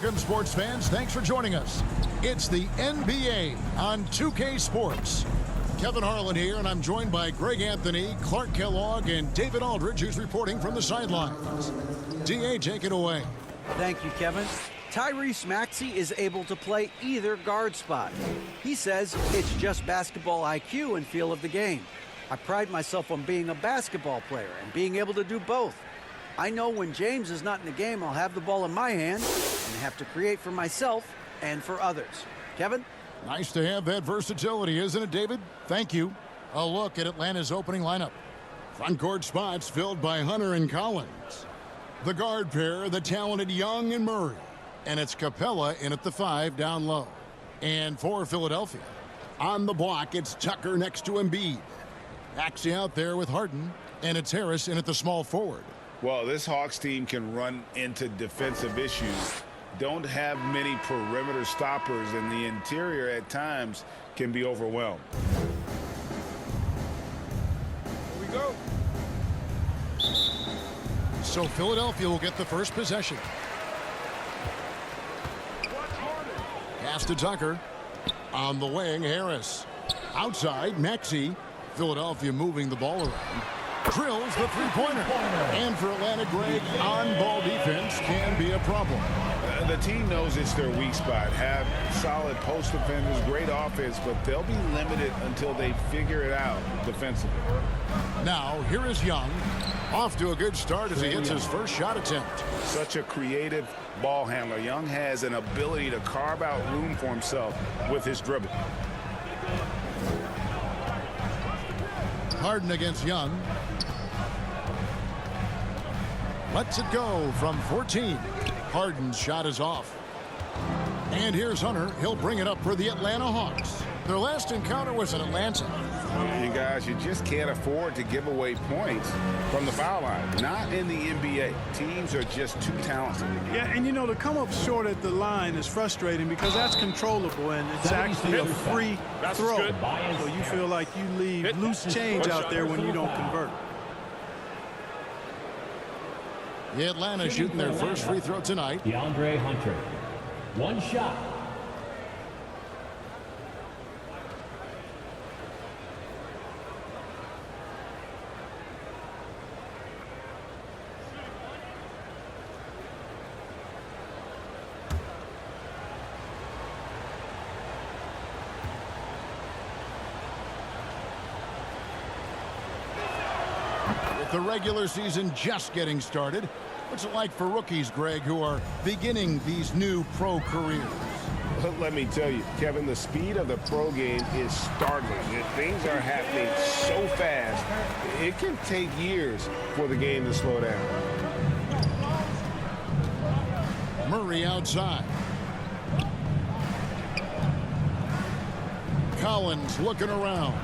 Welcome, sports fans. Thanks for joining us. It's the NBA on 2K Sports. Kevin Harlan here, and I'm joined by Greg Anthony, Clark Kellogg, and David Aldridge, who's reporting from the sidelines. D.A., take it away. Thank you, Kevin. Tyrese Maxey is able to play either guard spot. He says it's just basketball IQ and feel of the game. I pride myself on being a basketball player and being able to do both. I know when James is not in the game, I'll have the ball in my hand and have to create for myself and for others. Kevin? Nice to have that versatility, isn't it, David? Thank you. A look at Atlanta's opening lineup. Front court spots filled by Hunter and Collins. The guard pair, the talented Young and Murray. And it's Capella in at the 5 down low. And for Philadelphia, on the block, it's Tucker next to Embiid. Maxey out there with Harden. And it's Harris in at the small forward. Well, this Hawks team can run into defensive issues. Don't have many perimeter stoppers, and the interior at times can be overwhelmed. Here we go. So Philadelphia will get the first possession. Pass to Tucker. On the wing, Harris. Outside, Maxey. Philadelphia moving the ball around. Drills the three-pointer. And for Atlanta, Greg, on-ball defense can be a problem. The team knows it's their weak spot. Have solid post defenders, great offense, but they'll be limited until they figure it out defensively. Now, here is Young. Off to a good start as he hits his first shot attempt. Such a creative ball handler. Young has an ability to carve out room for himself with his dribble. Harden against Young. Lets it go from 14. Harden's shot is off. And here's Hunter. He'll bring it up for the Atlanta Hawks. Their last encounter was in Atlanta. You guys, you just can't afford to give away points from the foul line. Not in the NBA. Teams are just too talented. Yeah, and you know, to come up short at the line is frustrating because that's controllable, and it's actually a free throw. So you feel like you leave loose change out there when you don't convert. The Atlanta shooting their first free throw tonight. DeAndre Hunter. One shot. With the regular season just getting started, what's it like for rookies, Greg, who are beginning these new pro careers? Let me tell you, Kevin, the speed of the pro game is startling. Things are happening so fast, it can take years for the game to slow down. Murray outside. Collins looking around.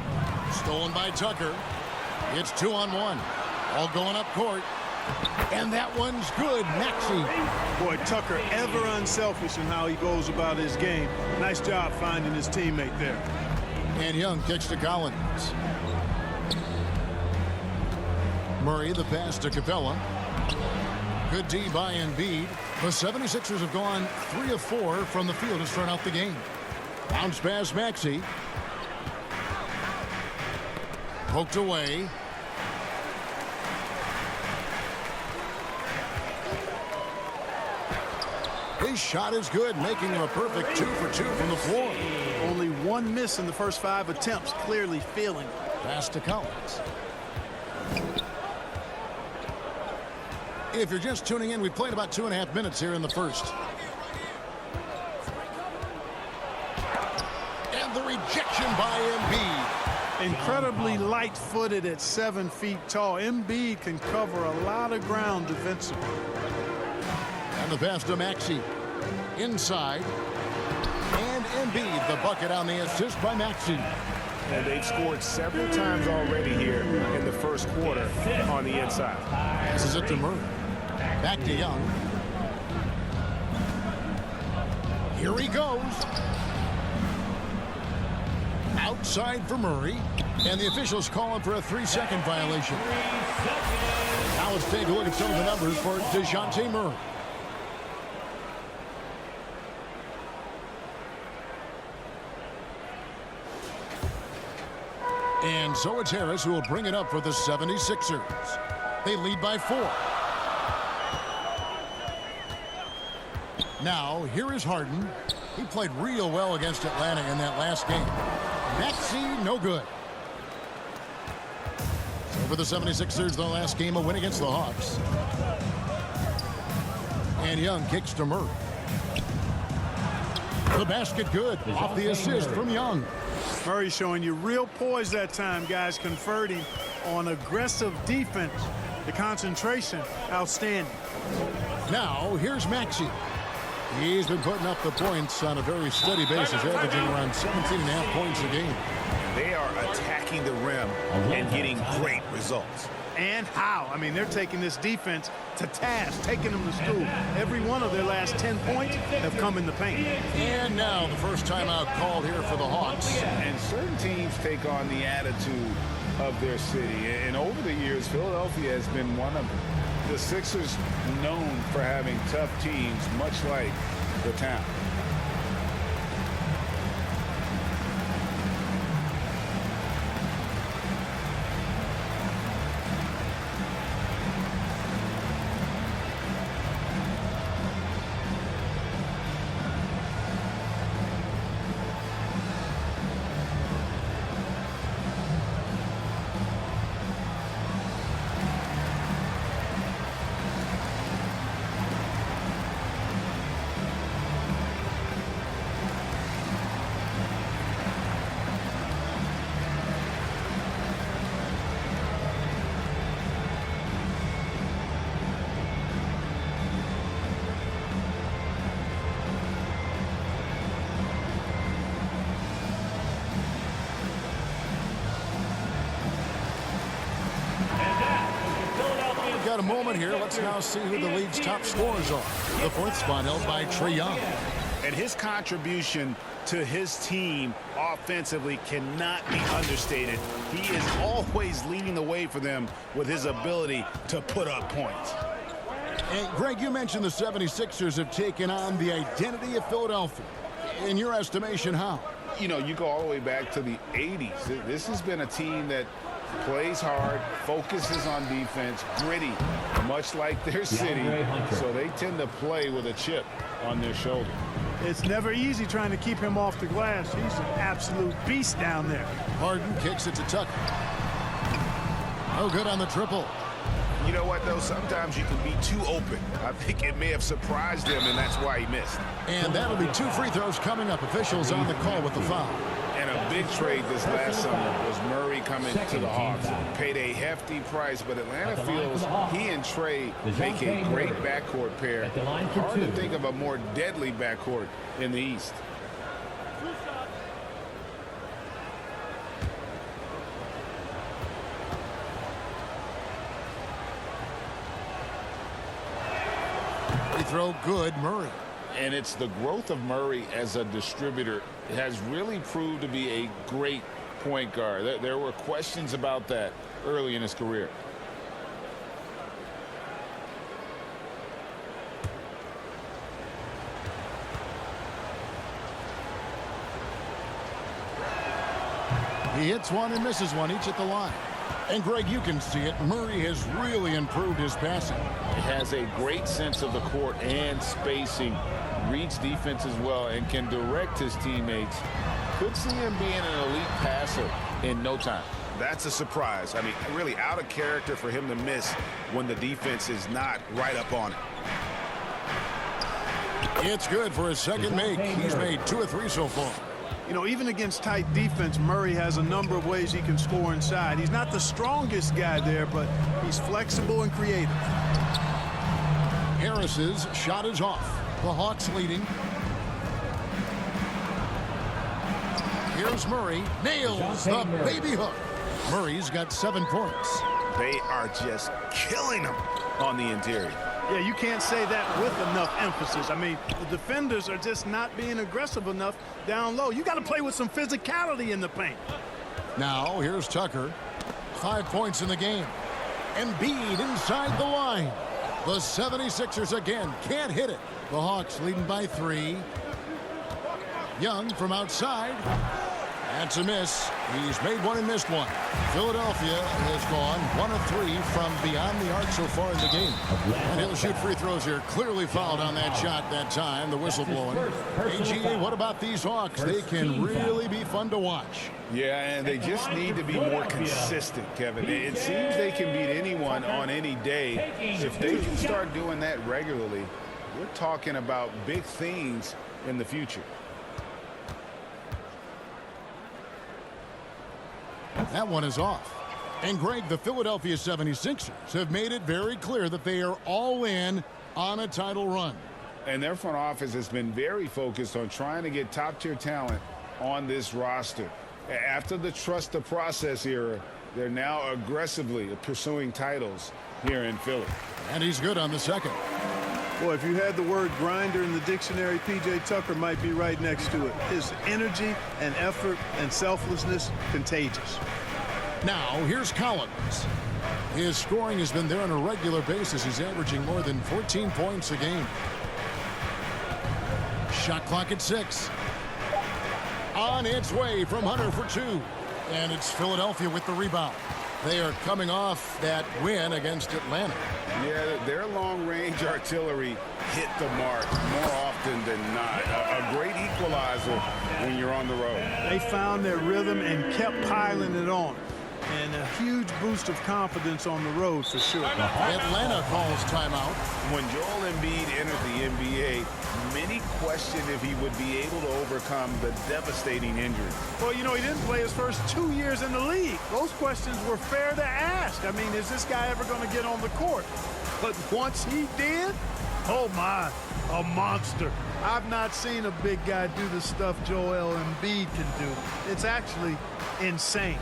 Stolen by Tucker. It's 2-on-1. All going up court. And that one's good. Maxey. Boy, Tucker ever unselfish in how he goes about his game. Nice job finding his teammate there. And Young kicks to Collins. Murray, the pass to Capella. Good D by Embiid. The 76ers have gone 3 of 4 from the field to start out the game. Bounce pass Maxey. Poked away. His shot is good, making him a perfect 2 for 2 from the floor. Only one miss in the first 5 attempts, clearly failing. Pass to Collins. If you're just tuning in, we played about 2.5 minutes here in the first. And the rejection by Embiid. Incredibly light-footed at 7 feet tall. Embiid can cover a lot of ground defensively. And the pass to Maxey. Inside. And Embiid, the bucket on the assist by Maxey. And they've scored several times already here in the first quarter on the inside. This is it to Murray. Back to Young. Here he goes. Outside for Murray. And the officials calling for a 3-second violation. Now let's take a look at some of the numbers for DeJounte Murray. And so it's Harris who will bring it up for the 76ers. They lead by 4. Now, here is Harden. He played real well against Atlanta in that last game. Maxey, no good. So for the 76ers, the last game, a win against the Hawks. And Young kicks to Murray. The basket good off the assist from Young. Murray showing you real poise that time, guys, converting on aggressive defense. The concentration, outstanding. Now, here's Maxey. He's been putting up the points on a very steady basis, averaging around 17.5 points a game. They are attacking the rim and getting great results. And how? I mean, they're taking this defense to task, taking them to school. Every one of their last 10 points have come in the paint. And now the first timeout called here for the Hawks. And certain teams take on the attitude of their city. And over the years, Philadelphia has been one of them. The Sixers known for having tough teams, much like the town. Got a moment here. Let's now see who the league's top scorers are. The 4th spot held by Trae Young. And his contribution to his team offensively cannot be understated. He is always leading the way for them with his ability to put up points. And Greg, you mentioned the 76ers have taken on the identity of Philadelphia. In your estimation, how? You know, you go all the way back to the 80s. This has been a team that plays hard, focuses on defense, gritty, much like their city. So they tend to play with a chip on their shoulder. It's never easy trying to keep him off the glass. He's an absolute beast down there. Harden kicks it to Tucker. No good on the triple. You know what, though? Sometimes you can be too open. I think it may have surprised him, and that's why he missed. And that'll be 2 free throws coming up. Officials on the call with the foul. And a big trade this last summer was Murray coming to the Hawks. Paid a hefty price, but Atlanta feels he and Trae make a great backcourt pair. Hard to think of a more deadly backcourt in the East. Free throw good, Murray. And it's the growth of Murray as a distributor has really proved to be a great point guard. There were questions about that early in his career. He hits one and misses one, each at the line. And Greg, you can see it. Murray has really improved his passing. He has a great sense of the court and spacing. Reads defense as well and can direct his teammates. Could see him being an elite passer in no time. That's a surprise. I mean, really out of character for him to miss when the defense is not right up on it. It's good for his second make. He's made 2 or 3 so far. You know, even against tight defense, Murray has a number of ways he can score inside. He's not the strongest guy there, but he's flexible and creative. Harris's shot is off. The Hawks leading. Here's Murray. Nails the baby hook. Murray's got 7 points. They are just killing him on the interior. Yeah, you can't say that with enough emphasis. I mean, the defenders are just not being aggressive enough down low. You got to play with some physicality in the paint. Now, here's Tucker. 5 points in the game. Embiid inside the line. The 76ers again can't hit it. The Hawks leading by 3. Young from outside. That's a miss. He's made one and missed one. Philadelphia has gone 1 of 3 from beyond the arc so far in the game. And he'll shoot free throws here. Clearly fouled on that shot that time. The whistle blowing. AGA, what about these Hawks? They can really be fun to watch. Yeah, and they just need to be more consistent, Kevin. It seems they can beat anyone on any day. If they can start doing that regularly, we're talking about big things in the future. That one is off. And Greg, the Philadelphia 76ers have made it very clear that they are all in on a title run. And their front office has been very focused on trying to get top-tier talent on this roster. After the trust the process era, they're now aggressively pursuing titles here in Philly. And he's good on the second. Boy, if you had the word grinder in the dictionary, P.J. Tucker might be right next to it. His energy and effort and selflessness, contagious. Now, here's Collins. His scoring has been there on a regular basis. He's averaging more than 14 points a game. Shot clock at 6. On its way from Hunter for 2. And it's Philadelphia with the rebound. They are coming off that win against Atlanta. Yeah, their long-range artillery hit the mark more often than not. A great equalizer when you're on the road. They found their rhythm and kept piling it on. And a huge boost of confidence on the road for sure. Atlanta calls timeout. When Joel Embiid entered the NBA, many questioned if he would be able to overcome the devastating injury. Well, you know, he didn't play his first 2 years in the league. Those questions were fair to ask. I mean, is this guy ever going to get on the court? But once he did, oh my, a monster. I've not seen a big guy do the stuff Joel Embiid can do. It's actually insane.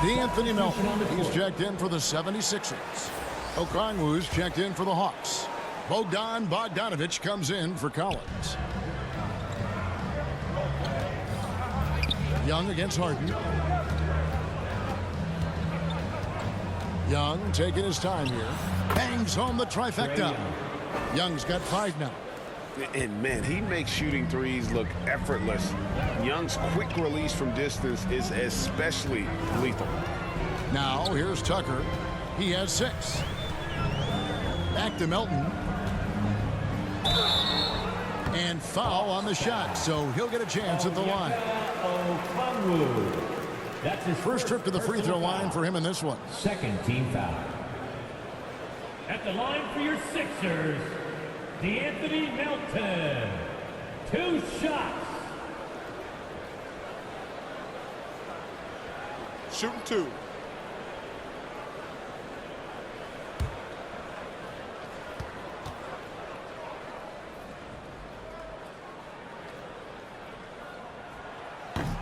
Anthony Melton, he's checked in for the 76ers. Okongwu's checked in for the Hawks. Bogdan Bogdanović comes in for Collins. Young against Harden. Young taking his time here. Bangs home the trifecta. Young's got 5 now. And, man, he makes shooting threes look effortless. Young's quick release from distance is especially lethal. Now, here's Tucker. He has 6. Back to Melton. And foul on the shot, so he'll get a chance at the line. That's his First trip to the free throw line for him in this one. Second team foul. At the line for your Sixers, Anthony Melton. 2 shots. Shooting 2.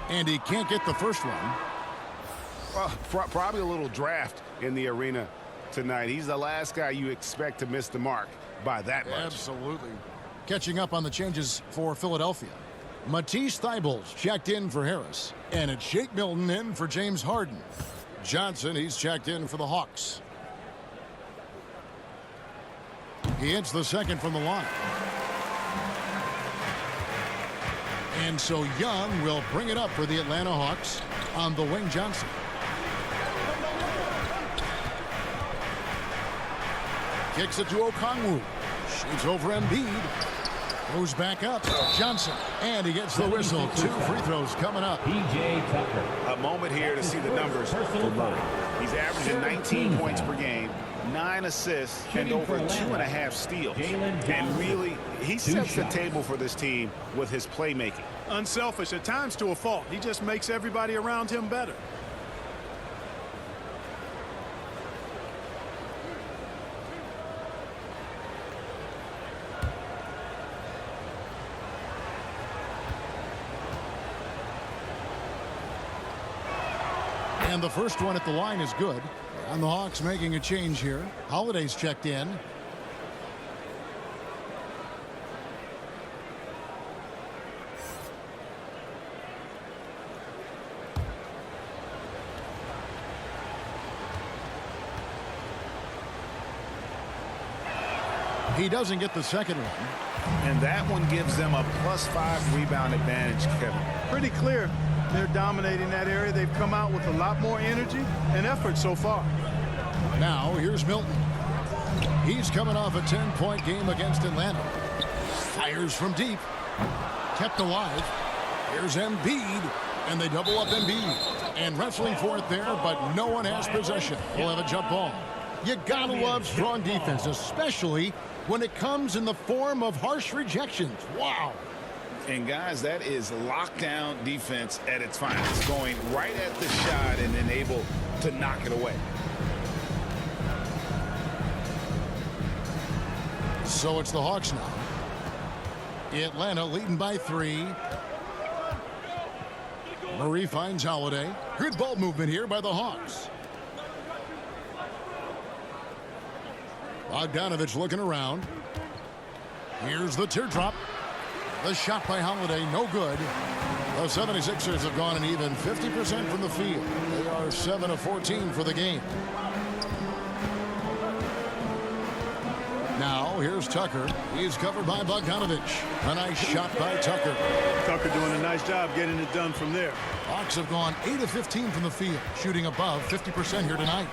And he can't get the first one. Well, probably a little draft in the arena tonight. He's the last guy you expect to miss the mark by that much. Absolutely. Catching up on the changes for Philadelphia. Matisse Thybulle's checked in for Harris. And it's Shake Milton in for James Harden. Johnson, he's checked in for the Hawks. He hits the second from the line. And so Young will bring it up for the Atlanta Hawks on the wing. Johnson. Kicks it to Okongwu. Shoots over Embiid. Goes back up. Johnson. And he gets the whistle. 2 free throws coming up. P.J. Tucker. A moment here to see the numbers for Murray. He's averaging 19 points per game, 9 assists, and over 2.5 steals. And really, he sets the table for this team with his playmaking. Unselfish at times to a fault. He just makes everybody around him better. And the first one at the line is good. And the Hawks making a change here. Holiday's checked in. He doesn't get the second one. And that one gives them a +5 rebound advantage, Kevin. Pretty clear. They're dominating that area. They've come out with a lot more energy and effort so far. Now, here's Milton. He's coming off a 10-point game against Atlanta. Fires from deep. Kept alive. Here's Embiid. And they double up Embiid. And wrestling for it there, but no one has possession. We'll have a jump ball. You gotta love strong defense, especially when it comes in the form of harsh rejections. Wow. And guys, that is lockdown defense at its finest, going right at the shot and then able to knock it away. So it's the Hawks now. Atlanta leading by 3. Murray finds Holiday. Good ball movement here by the Hawks. Bogdanovich looking around. Here's the teardrop. The shot by Holiday, no good. The 76ers have gone an even 50% from the field. They are 7 of 14 for the game. Now, here's Tucker. He's covered by Bogdanovich. A nice shot by Tucker. Tucker doing a nice job getting it done from there. Hawks have gone 8 of 15 from the field, shooting above 50% here tonight.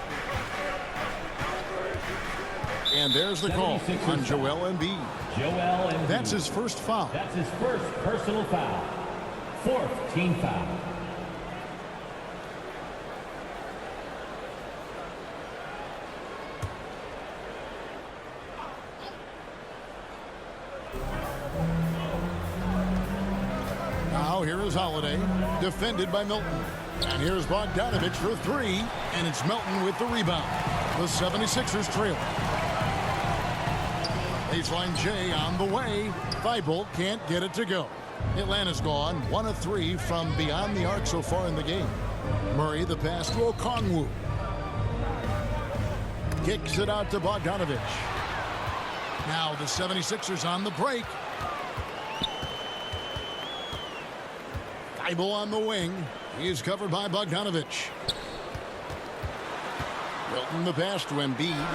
And there's the call on Joel Embiid. Joel Embiid. That's his first foul. That's his first personal foul. 4th team foul. Now here is Holiday, defended by Milton. And here's Bogdanovich for 3, and it's Milton with the rebound. The 76ers trail. Baseline J on the way. Thibault can't get it to go. Atlanta's gone 1 of 3 from beyond the arc so far in the game. Murray the pass to Okongwu. Kicks it out to Bogdanovich. Now the 76ers on the break. Thibault on the wing. He is covered by Bogdanovich. Milton the pass to Embiid.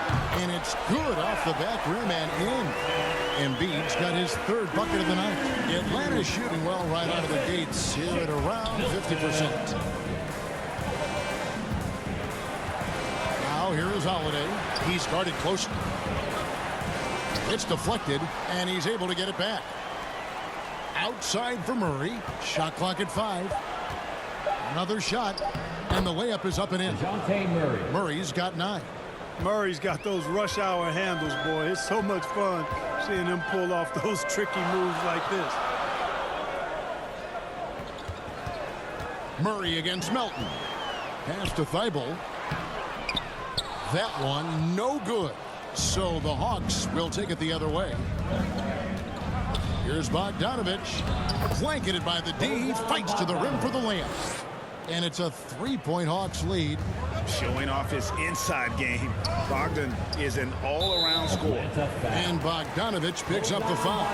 And it's good off the back rim and in. Embiid's got his 3rd bucket of the night. Atlanta's shooting well right out of the gates here at around 50%. Now here is Holiday. He's guarded closely. It's deflected, and he's able to get it back. Outside for Murray. Shot clock at 5. Another shot, and the layup is up and in. Murray. Murray's got 9. Murray's got those rush hour handles, boy. It's so much fun seeing him pull off those tricky moves like this. Murray against Melton. Pass to Thibault. That one no good. So the Hawks will take it the other way. Here's Bogdanovich. Blanketed by the D. Fights to the rim for the layup. And it's a 3-point Hawks lead. Showing off his inside game. Bogdan is an all-around scorer. And Bogdanovich picks up the foul.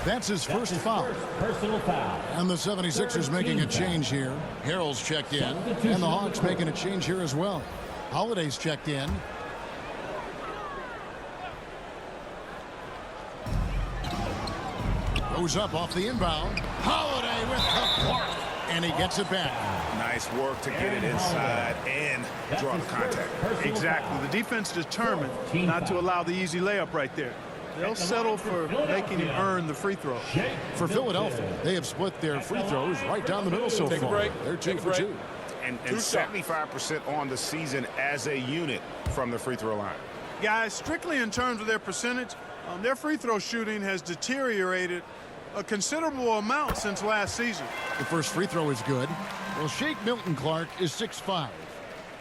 That's his first foul. Personal foul. And the 76ers making a change here. Harrell's checked in. And the Hawks making a change here as well. Holiday's checked in. Goes up off the inbound. Holiday with the block. And he gets it back. Nice work to get it inside and draw the contact. Exactly. The defense determined not to allow the easy layup right there. They'll settle for making him earn the free throw. For Philadelphia, they have split their free throws right down the middle so far. They're 2 for 2. And 75% on the season as a unit from the free throw line. Guys, strictly in terms of their percentage, their free throw shooting has deteriorated a considerable amount since last season. The first free throw is good. Well, Shake Milton-Clark is 6'5",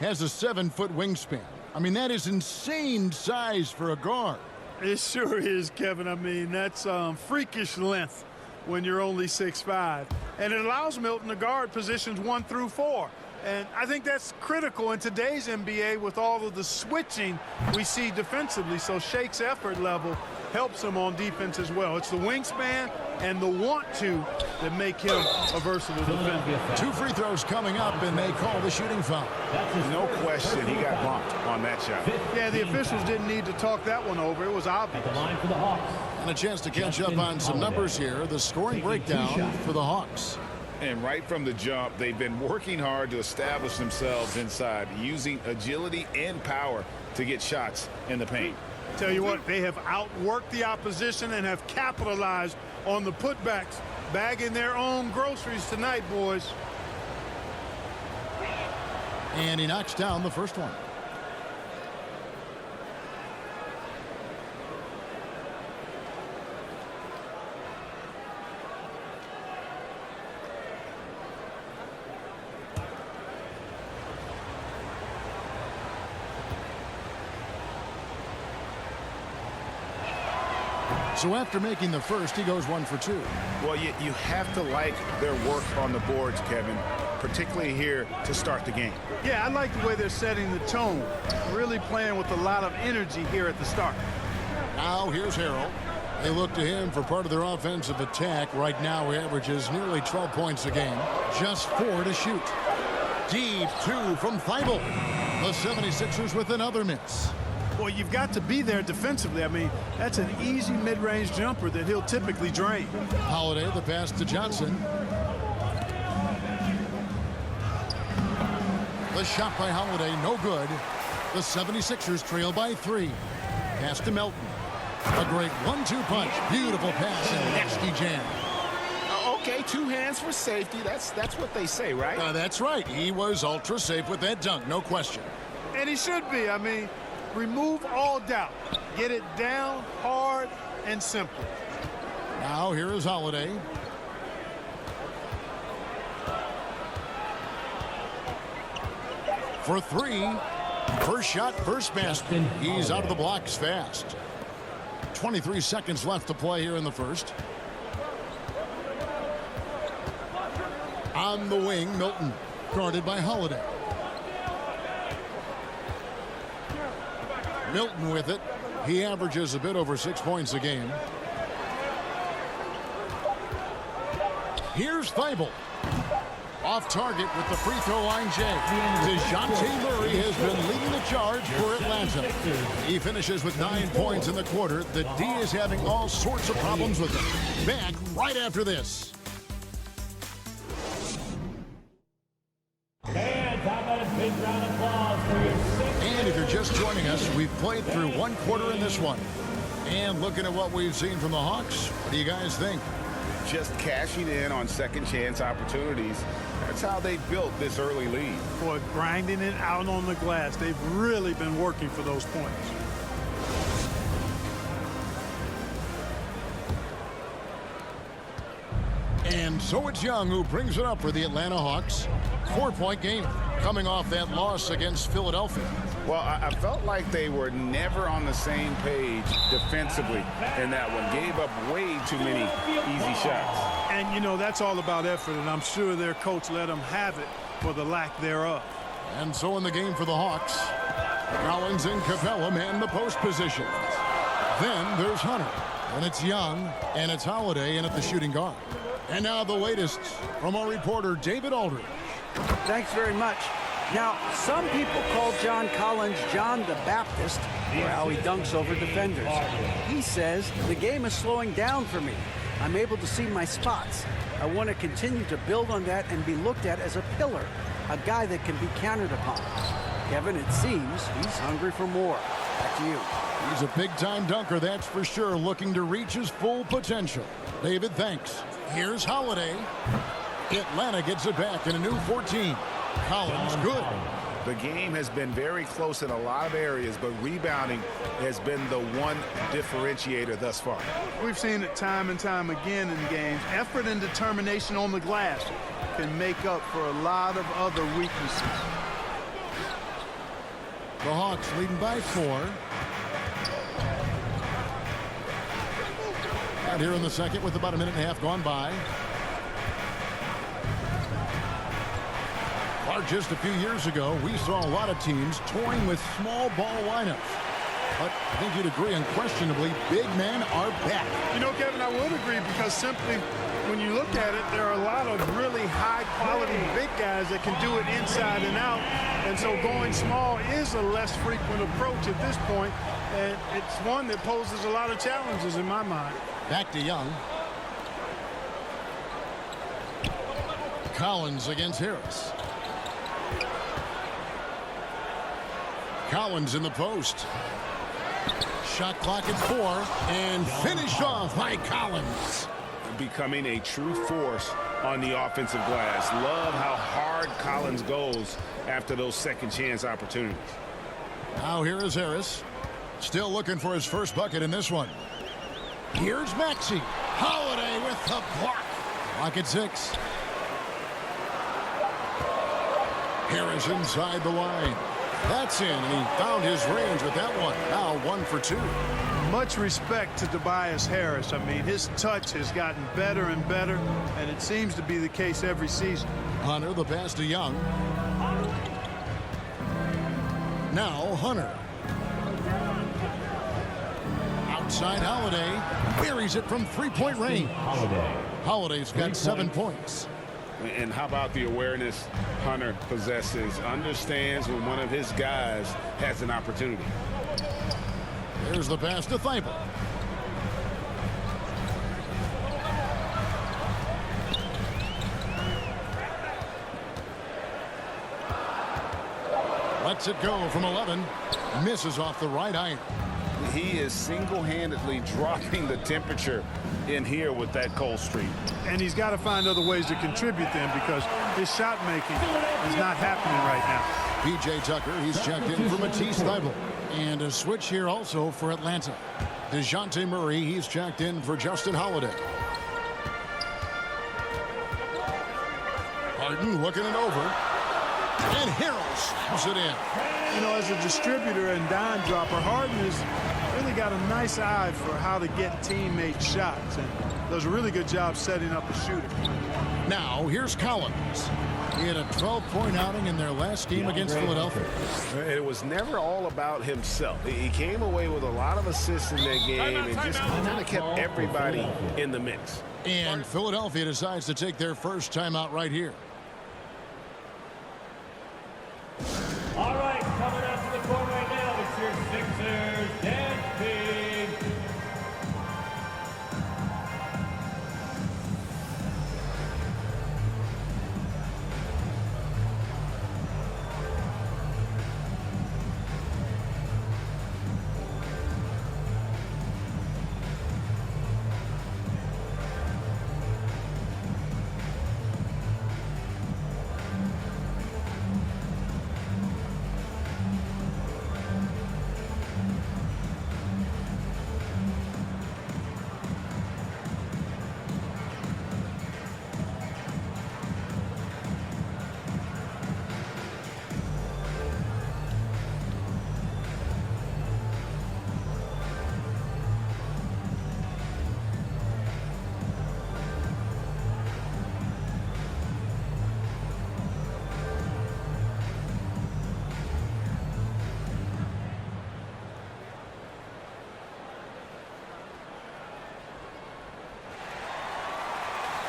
has a 7-foot wingspan. I mean, that is insane size for a guard. It sure is, Kevin. I mean, that's freakish length when you're only 6'5". And it allows Milton to guard positions 1 through 4. And I think that's critical in today's NBA with all of the switching we see defensively. So Shake's effort level helps him on defense as well. It's the wingspan and the want-to that make him a versatile defender. 2 free throws coming up, and they call the shooting foul. No question he got bumped on that shot. Yeah, the officials didn't need to talk that one over. It was obvious. The line for the Hawks. And a chance to catch up on some numbers here. The scoring breakdown for the Hawks. And right from the jump, they've been working hard to establish themselves inside, using agility and power to get shots in the paint. Tell you what, they have outworked the opposition and have capitalized on the putbacks, bagging their own groceries tonight, boys. And he knocks down the first one. So after making the first, he goes 1 for 2. Well, you have to like their work on the boards, Kevin, particularly here to start the game. Yeah, I like the way they're setting the tone, really playing with a lot of energy here at the start. Now here's Harrell. They look to him for part of their offensive attack. Right now he averages nearly 12 points a game. Just 4 to shoot. Deep 2 from Thibault. The 76ers with another miss. Well, you've got to be there defensively. I mean, that's an easy mid-range jumper that he'll typically drain. Holiday, the pass to Johnson. The shot by Holiday, no good. The 76ers trail by 3. Pass to Melton. A great 1-2 punch. Beautiful pass and nasty jam. Okay, 2 hands for safety. That's what they say, right? That's right. He was ultra safe with that dunk, no question. And he should be. I mean, remove all doubt. Get it down, hard, and simple. Now here is Holiday. For 3. First shot, first basket. He's out of the blocks fast. 23 seconds left to play here in the first. On the wing, Milton, guarded by Holiday. Milton with it. He averages a bit over 6 points a game. Here's Thibault. Off target with the free throw line, Jay. DeJounte Murray has been leading the charge for Atlanta. He finishes with 9 points in the quarter. The D is having all sorts of problems with him. Back right after this. And if you're just joining us, we've played through 1 quarter in this one. And looking at what we've seen from the Hawks, what do you guys think? Just cashing in on second chance opportunities. That's how they built this early lead. Boy, grinding it out on the glass. They've really been working for those points. And so it's Young who brings it up for the Atlanta Hawks. 4-point game coming off that loss against Philadelphia. Well, I felt like they were never on the same page defensively in that one. Gave up way too many easy shots. And, you know, that's all about effort, and I'm sure their coach let them have it for the lack thereof. And so in the game for the Hawks, Collins and Capella man the post positions. Then there's Hunter, and it's Young, and it's Holiday in at the shooting guard. And now the latest from our reporter, David Aldridge. Thanks very much. Now, some people call John Collins John the Baptist for how he dunks over defenders. He says, the game is slowing down for me. I'm able to see my spots. I want to continue to build on that and be looked at as a pillar, a guy that can be counted upon. Kevin, it seems he's hungry for more. Back to you. He's a big-time dunker, that's for sure, looking to reach his full potential. David, thanks. Here's Holiday. Atlanta gets it back in a new 14. Collins, good. The game has been very close in a lot of areas, but rebounding has been the one differentiator thus far. We've seen it time and time again in games. Effort and determination on the glass can make up for a lot of other weaknesses. The Hawks leading by 4. Out here in the second with about a minute and a half gone by. Just a few years ago, we saw a lot of teams toying with small ball lineups. But I think you'd agree, unquestionably, big men are back. You know, Kevin, I would agree because simply when you look at it, there are a lot of really high-quality big guys that can do it inside and out. And so going small is a less frequent approach at this point, and it's one that poses a lot of challenges in my mind. Back to Young. Collins against Harris. Collins in the post. Shot clock at 4 and finished off by Collins. Becoming a true force on the offensive glass. Love how hard Collins goes after those second chance opportunities. Now here is Harris. Still looking for his first bucket in this one. Here's Maxey. Holiday with the block. Clock at 6. Harris inside the line. That's in, and he found his range with that one. Now 1 for 2. Much respect to Tobias Harris. I mean, his touch has gotten better and better, and it seems to be the case every season. Hunter, the pass to Young. Now Hunter. Outside Holiday. Buries it from three-point range. Holiday's got 7 points. And how about the awareness Hunter possesses? Understands when one of his guys has an opportunity. There's the pass to Thibault. Lets it go from 11. Misses off the right iron. He is single-handedly dropping the temperature in here with that cold streak. And he's got to find other ways to contribute then because his shot making is not happening right now. P.J. Tucker, he's checked in for Matisse Thybulle. And a switch here also for Atlanta. DeJounte Murray, he's checked in for Justin Holiday. Harden looking it over. And Harrell slams it in. You know, as a distributor and dime dropper, Harden has really got a nice eye for how to get teammate shots and does a really good job setting up a shooter. Now, here's Collins. He had a 12-point outing in their last game against Philadelphia. It was never all about himself. He came away with a lot of assists in that game and just kind of kept everybody in the mix. And Philadelphia decides to take their first timeout right here. All right, coming out to the court right now, it's your Sixers dance team.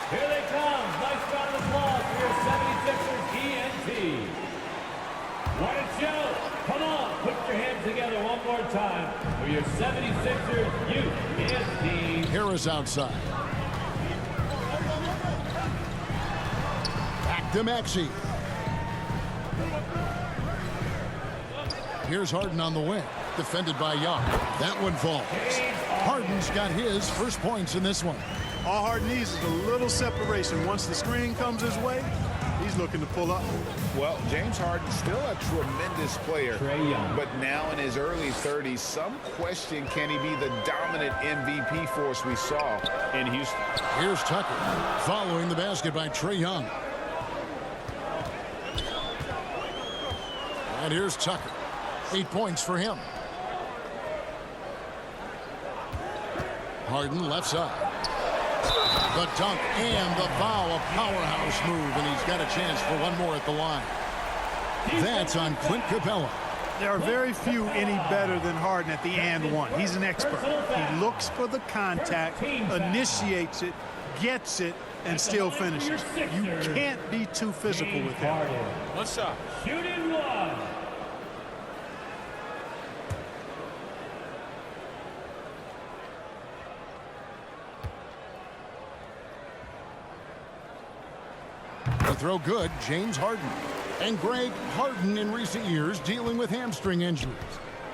Here they come. Nice round of applause for your 76ers ENT. What a show. Come on, put your hands together one more time for your 76ers ENT. Harris outside. Back to Maxey. Here's Harden on the wing. defended by Young. That one falls. Harden's got his first points in this one. All Harden needs is a little separation. Once the screen comes his way, he's looking to pull up. Well, James Harden's still a tremendous player, but now in his early 30s, some question, can he be the dominant MVP force we saw in Houston? Here's Tucker following the basket by Trae Young. And here's Tucker. 8 points for him. Harden left side. The dunk and the foul, a powerhouse move, and he's got a chance for one more at the line. That's on Clint Capella. There are very few any better than Harden at the and one. He's an expert. He looks for the contact, initiates it, gets it, and still finishes. You can't be too physical with him. What's up? Shooting one. The throw good, James Harden. And Greg, Harden in recent years dealing with hamstring injuries.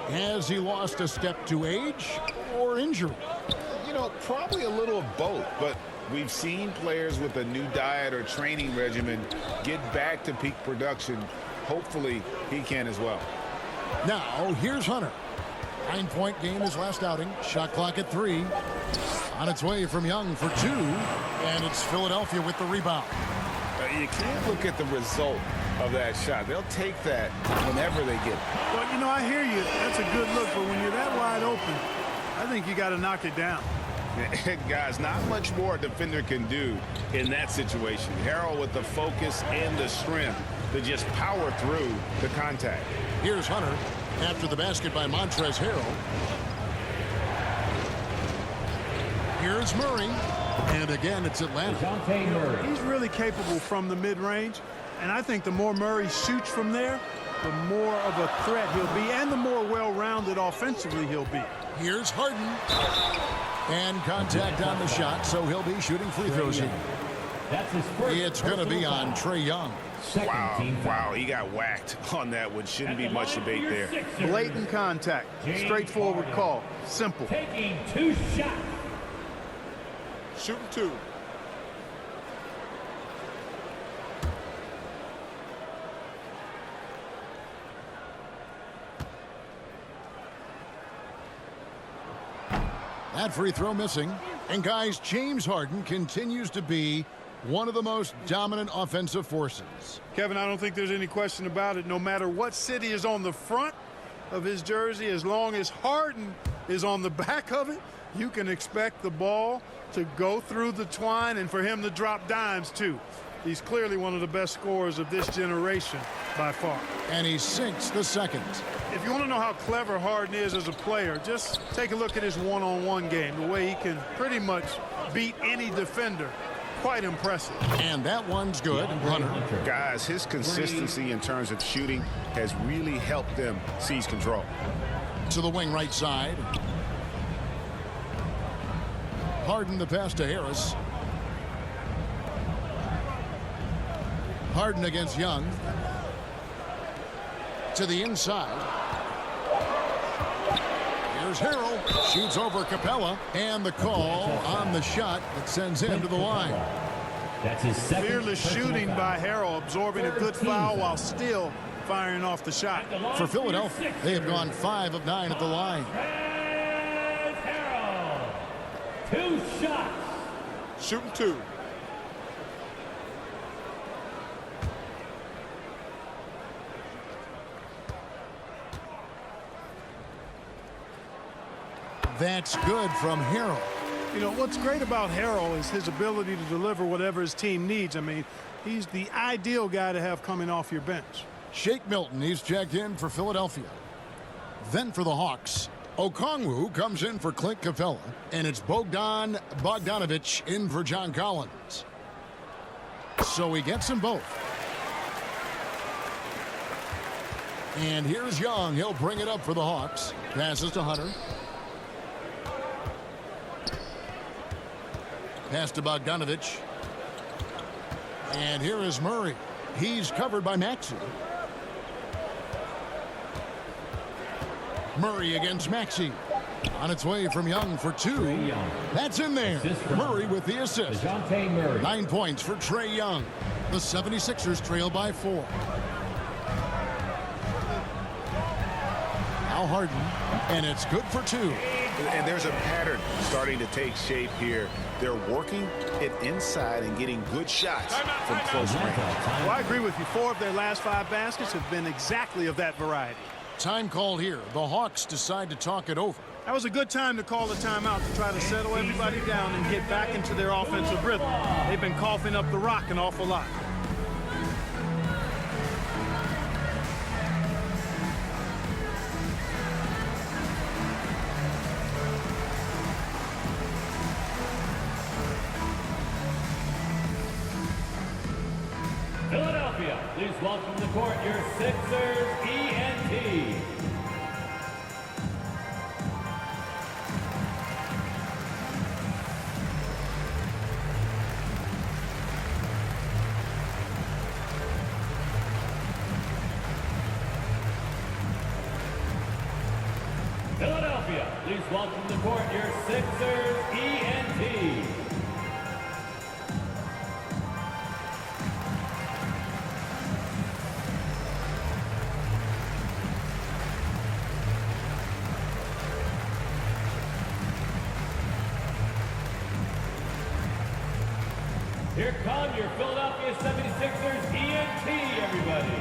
Has he lost a step to age or injury? You know, probably a little of both, but we've seen players with a new diet or training regimen get back to peak production. Hopefully, he can as well. Now, here's Hunter. 9-point game his last outing. Shot clock at 3. On its way from Young for 2. And it's Philadelphia with the rebound. You can't look at the result of that shot. They'll take that whenever they get it. Well, you know, I hear you. That's a good look, but when you're that wide open, I think you got to knock it down. Guys, not much more a defender can do in that situation. Harrell with the focus and the strength to just power through the contact. Here's Hunter after the basket by Montrezl Harrell. Here's Murray. And again, it's Atlanta. He's really capable from the mid-range, and I think the more Murray shoots from there, the more of a threat he'll be, and the more well-rounded offensively he'll be. Here's Harden. And contact on the shot, so he'll be shooting free throws here. It's going to be on Trae Young. Wow, he got whacked on that one. Shouldn't be much debate there. Blatant contact, straightforward call, simple. Taking 2 shots. Shooting 2. That free throw missing. And guys, James Harden continues to be one of the most dominant offensive forces. Kevin, I don't think there's any question about it. No matter what city is on the front of his jersey, as long as Harden is on the back of it, you can expect the ball to go through the twine and for him to drop dimes too. He's clearly one of the best scorers of this generation by far. And he sinks the second. If you want to know how clever Harden is as a player, just take a look at his one-on-one game, the way he can pretty much beat any defender. Quite impressive. And that one's good. Hunter. Guys, his consistency in terms of shooting has really helped them seize control. To the wing right side. Harden the pass to Harris. Harden against Young. To the inside. Here's Harrell. Shoots over Capella. And the call on the shot that sends him to the line. That's his second. Fearless shooting by Harrell, absorbing a good foul while still firing off the shot. For Philadelphia, they have gone 5 of 9 at the line. 2 shots. Shooting 2. That's good from Harrell. You know, what's great about Harrell is his ability to deliver whatever his team needs. I mean, he's the ideal guy to have coming off your bench. Shake Milton, he's checked in for Philadelphia. Then for the Hawks, Okongwu comes in for Clint Capella, and it's Bogdan Bogdanovic in for John Collins. So he gets them both. And here's Young. He'll bring it up for the Hawks. Passes to Hunter. Pass to Bogdanovic. And here is Murray. He's covered by Maxey. Murray against Maxey. On its way from Young for 2. That's in there. Murray with the assist. 9 points for Trae Young. The 76ers trail by 4. Now Harden, and it's good for 2. And there's a pattern starting to take shape here. They're working it inside and getting good shots from close range. Well, I agree with you. 4 of their last 5 baskets have been exactly of that variety. Time called here. The Hawks decide to talk it over. That was a good time to call the timeout to try to settle everybody down and get back into their offensive rhythm. They've been coughing up the rock an awful lot. Philadelphia, please welcome to the court your Sixers ENT. Philadelphia, please welcome to the court your Sixers ENT. Here come your Philadelphia 76ers ENT, everybody.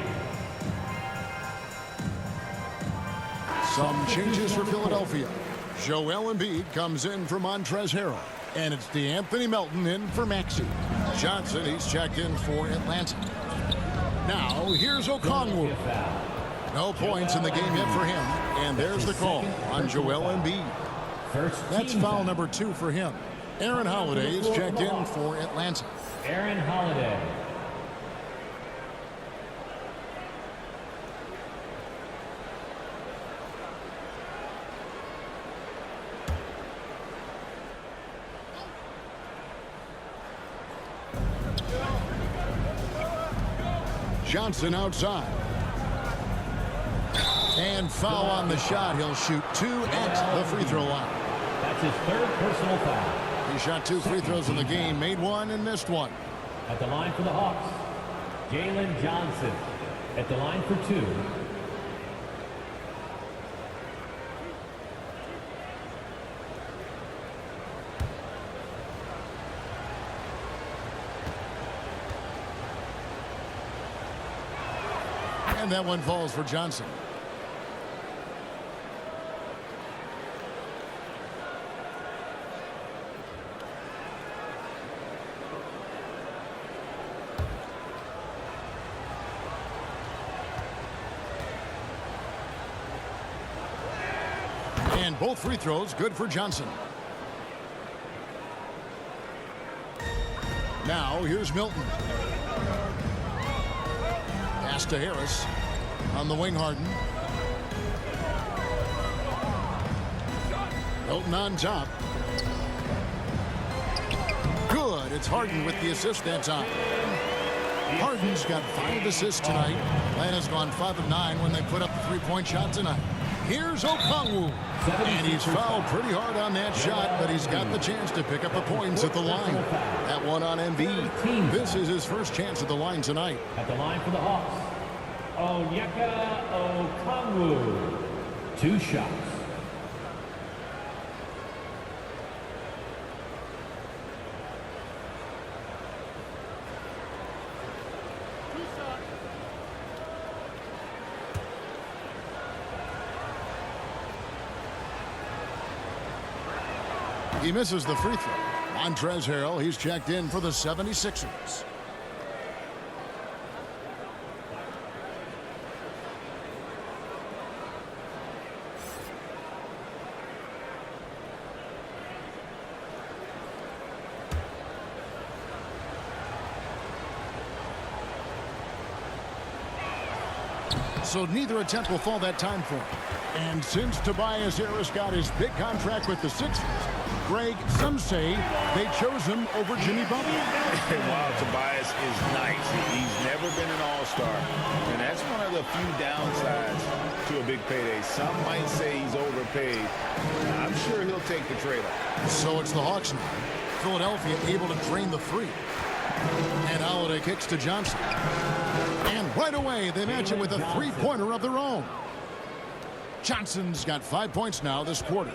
Some changes for Philadelphia. Joel Embiid comes in for Montrezl Harrell. And it's DeAnthony Melton in for Maxey. Johnson, he's checked in for Atlanta. Now, here's Okongwu. No points in the game yet for him. And there's the call on Joel Embiid. That's foul number 2 for him. Aaron Holiday is checked in for Atlanta. Aaron Holiday. Johnson outside. And foul on the shot. He'll shoot 2 at the free throw line. That's his 3rd personal foul. He shot 2 free throws in the game, made 1 and missed 1. At the line for the Hawks, Jalen Johnson. At the line for 2. And that one falls for Johnson. And both free throws good for Johnson. Now here's Milton. Pass to Harris. On the wing, Harden. Milton on top. Good. It's Harden with the assist that time. Harden's got 5 assists tonight. Atlanta's gone 5 of 9 when they put up the 3-point shot tonight. Here's Okongwu. And he's fouled pretty hard on that shot, but he's got the chance to pick up the points at the line. That one on Embiid. This is his first chance at the line tonight. At the line for the Hawks, Onyeka Okongwu. 2 shots. He misses the free throw. Montrezl Harrell, he's checked in for the 76ers. So neither attempt will fall that time for him. And since Tobias Harris got his big contract with the Sixers, Greg, some say they chose him over Jimmy Butler. And while Tobias is nice, he's never been an all-star. And that's one of the few downsides to a big payday. Some might say he's overpaid. I'm sure he'll take the trade-off. So it's the Hawks now. Philadelphia able to drain the three. And Holiday kicks to Johnson. And right away, they match it with a three-pointer of their own. Johnson's got 5 points now this quarter.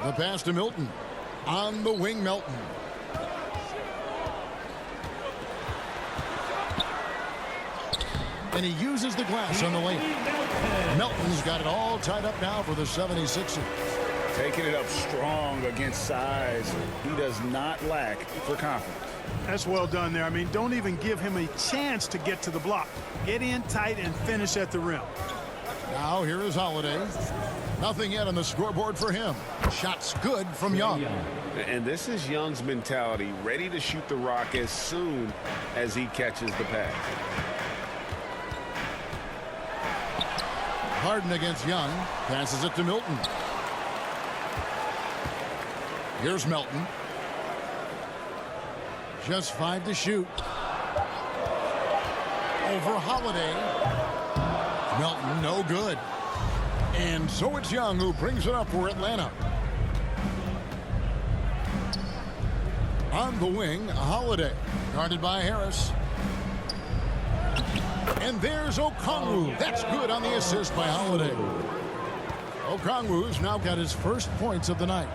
The pass to Milton. On the wing, Milton. And he uses the glass on the lane. Milton's got it all tied up now for the 76ers. Taking it up strong against size. He does not lack for confidence. That's well done there. I mean, don't even give him a chance to get to the block. Get in tight and finish at the rim. Now here is Holiday. Nothing yet on the scoreboard for him. Shots good from Young. And this is Young's mentality, ready to shoot the rock as soon as he catches the pass. Harden against Young. Passes it to Milton. Here's Milton. Just 5 to shoot. Over Holiday. Milton, no good. And so it's Young who brings it up for Atlanta. On the wing, Holiday. Guarded by Harris. And there's Okongwu. That's good on the assist by Holiday. Okongwu's now got his first points of the night.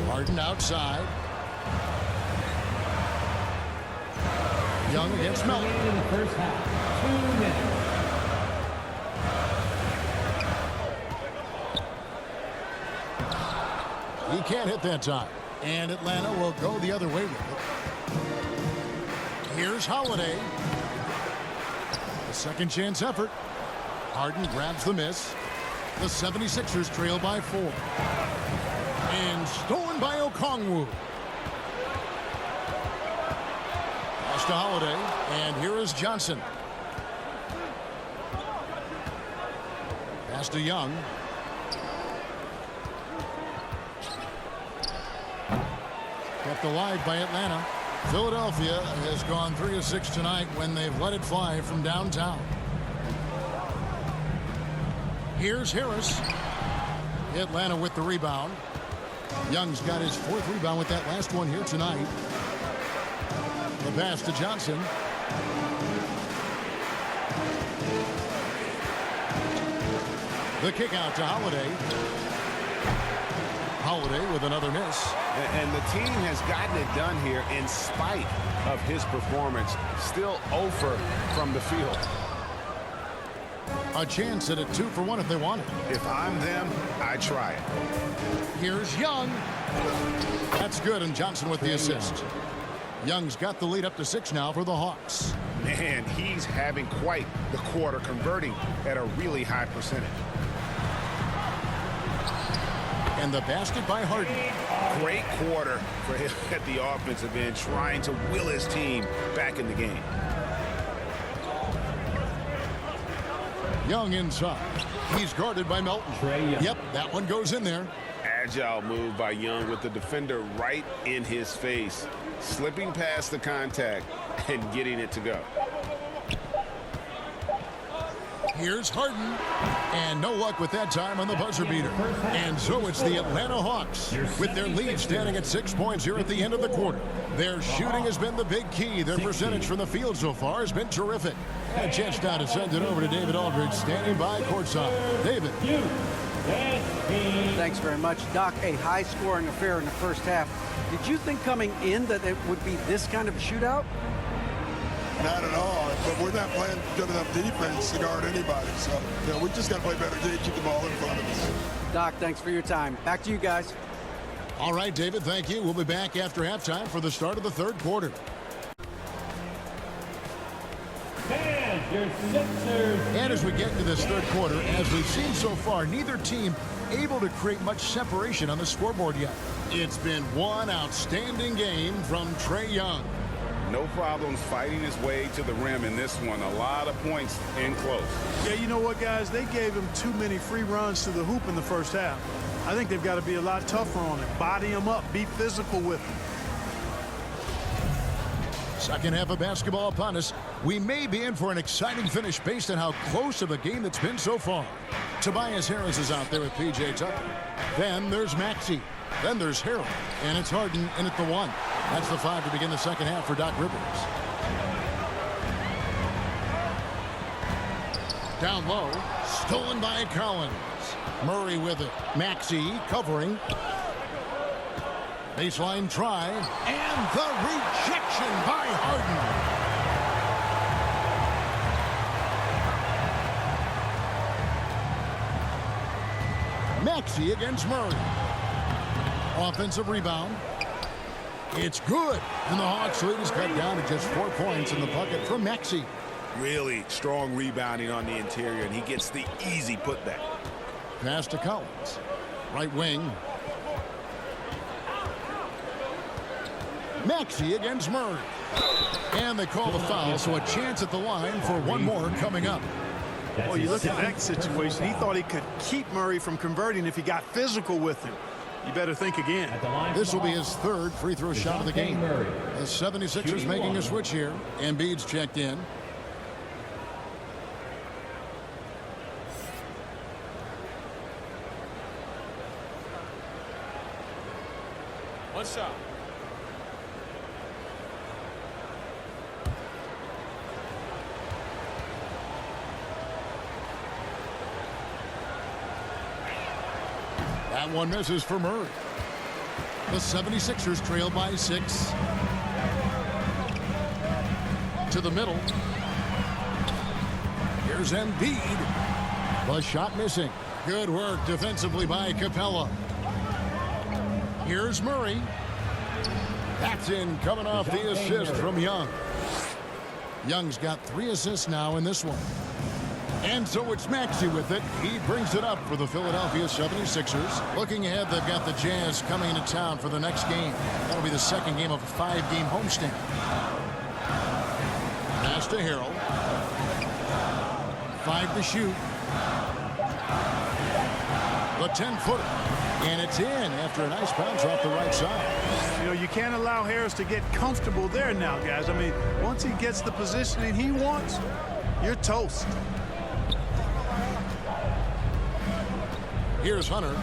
Harden outside. Young against Melton. In the first half, 2 minutes. He can't hit that time. And Atlanta will go the other way with it. Here's Holiday. A second chance effort. Harden grabs the miss. The 76ers trail by 4. And stolen by Okongwu. Pass to Holiday. And here is Johnson. Pass to Young. Kept alive by Atlanta. Philadelphia has gone 3 of 6 tonight when they've let it fly from downtown. Here's Harris. Atlanta with the rebound. Young's got his 4th rebound with that last one here tonight. The pass to Johnson. The kick out to Holiday. Holiday with another miss. And the team has gotten it done here in spite of his performance. Still 0 from the field. A chance at a 2 for 1 if they want it. If I'm them, I try it. Here's Young. That's good, and Johnson with the assist. Young's got the lead up to 6 now for the Hawks. Man, he's having quite the quarter, converting at a really high percentage. And the basket by Harden. Great quarter for him at the offensive end, trying to will his team back in the game. Young inside. He's guarded by Melton. Yep, that one goes in there. Agile move by Young with the defender right in his face, slipping past the contact and getting it to go. Here's Harden. And no luck with that time on the buzzer beater. And so it's the Atlanta Hawks with their lead standing at 6 points here at the end of the quarter. Their shooting has been the big key. Their percentage from the field so far has been terrific. A chance now to send it over to David Aldridge standing by courtside. David. Thanks very much, Doc. A high-scoring affair in the first half. Did you think coming in that it would be this kind of a shootout? Not at all, but we're not playing good enough defense to guard anybody. So, we just got to play better to keep the ball in front of us. Doc, thanks for your time. Back to you guys. All right, David, thank you. We'll be back after halftime for the start of the third quarter. And as we get into this third quarter, as we've seen so far, neither team able to create much separation on the scoreboard yet. It's been one outstanding game from Trae Young. No problems fighting his way to the rim in this one. A lot of points in close. Yeah, you know what, guys? They gave him too many free runs to the hoop in the first half. I think they've got to be a lot tougher on him. Body him up. Be physical with him. Second half of basketball upon us. We may be in for an exciting finish based on how close of a game that's been so far. Tobias Harris is out there with P.J. Tucker. Then there's Maxey. Then there's Harrell. And it's Harden in at the 1. That's the 5 to begin the second half for Doc Rivers. Down low. Stolen by Collins. Murray with it. Maxey covering. Baseline try. And the rejection by Harden. Maxey against Murray. Offensive rebound. It's good. And the Hawks lead is cut down to just 4 points in the bucket from Maxey. Really strong rebounding on the interior, and he gets the easy putback. Pass to Collins. Right wing. Maxey against Murray. And they call the foul, so a chance at the line for one more coming up. Well, you look at that situation. He thought he could keep Murray from converting if he got physical with him. You better think again. This will be his 3rd free throw shot of the game. The 76ers making a switch here. Embiid's checked in. One shot. That one misses for Murray. The 76ers trail by 6. To the middle. Here's Embiid. The shot missing. Good work defensively by Capella. Here's Murray. That's in, coming off the assist from Young. Young's got 3 assists now in this one. And so it's Maxey with it. He brings it up for the Philadelphia 76ers. Looking ahead, they've got the Jazz coming into town for the next game. That'll be the second game of a 5-game homestand. Pass to Harrell. 5 to shoot. The 10-footer. And it's in after a nice bounce off the right side. You know, you can't allow Harris to get comfortable there now, guys. I mean, once he gets the positioning he wants, you're toast. Here's Hunter.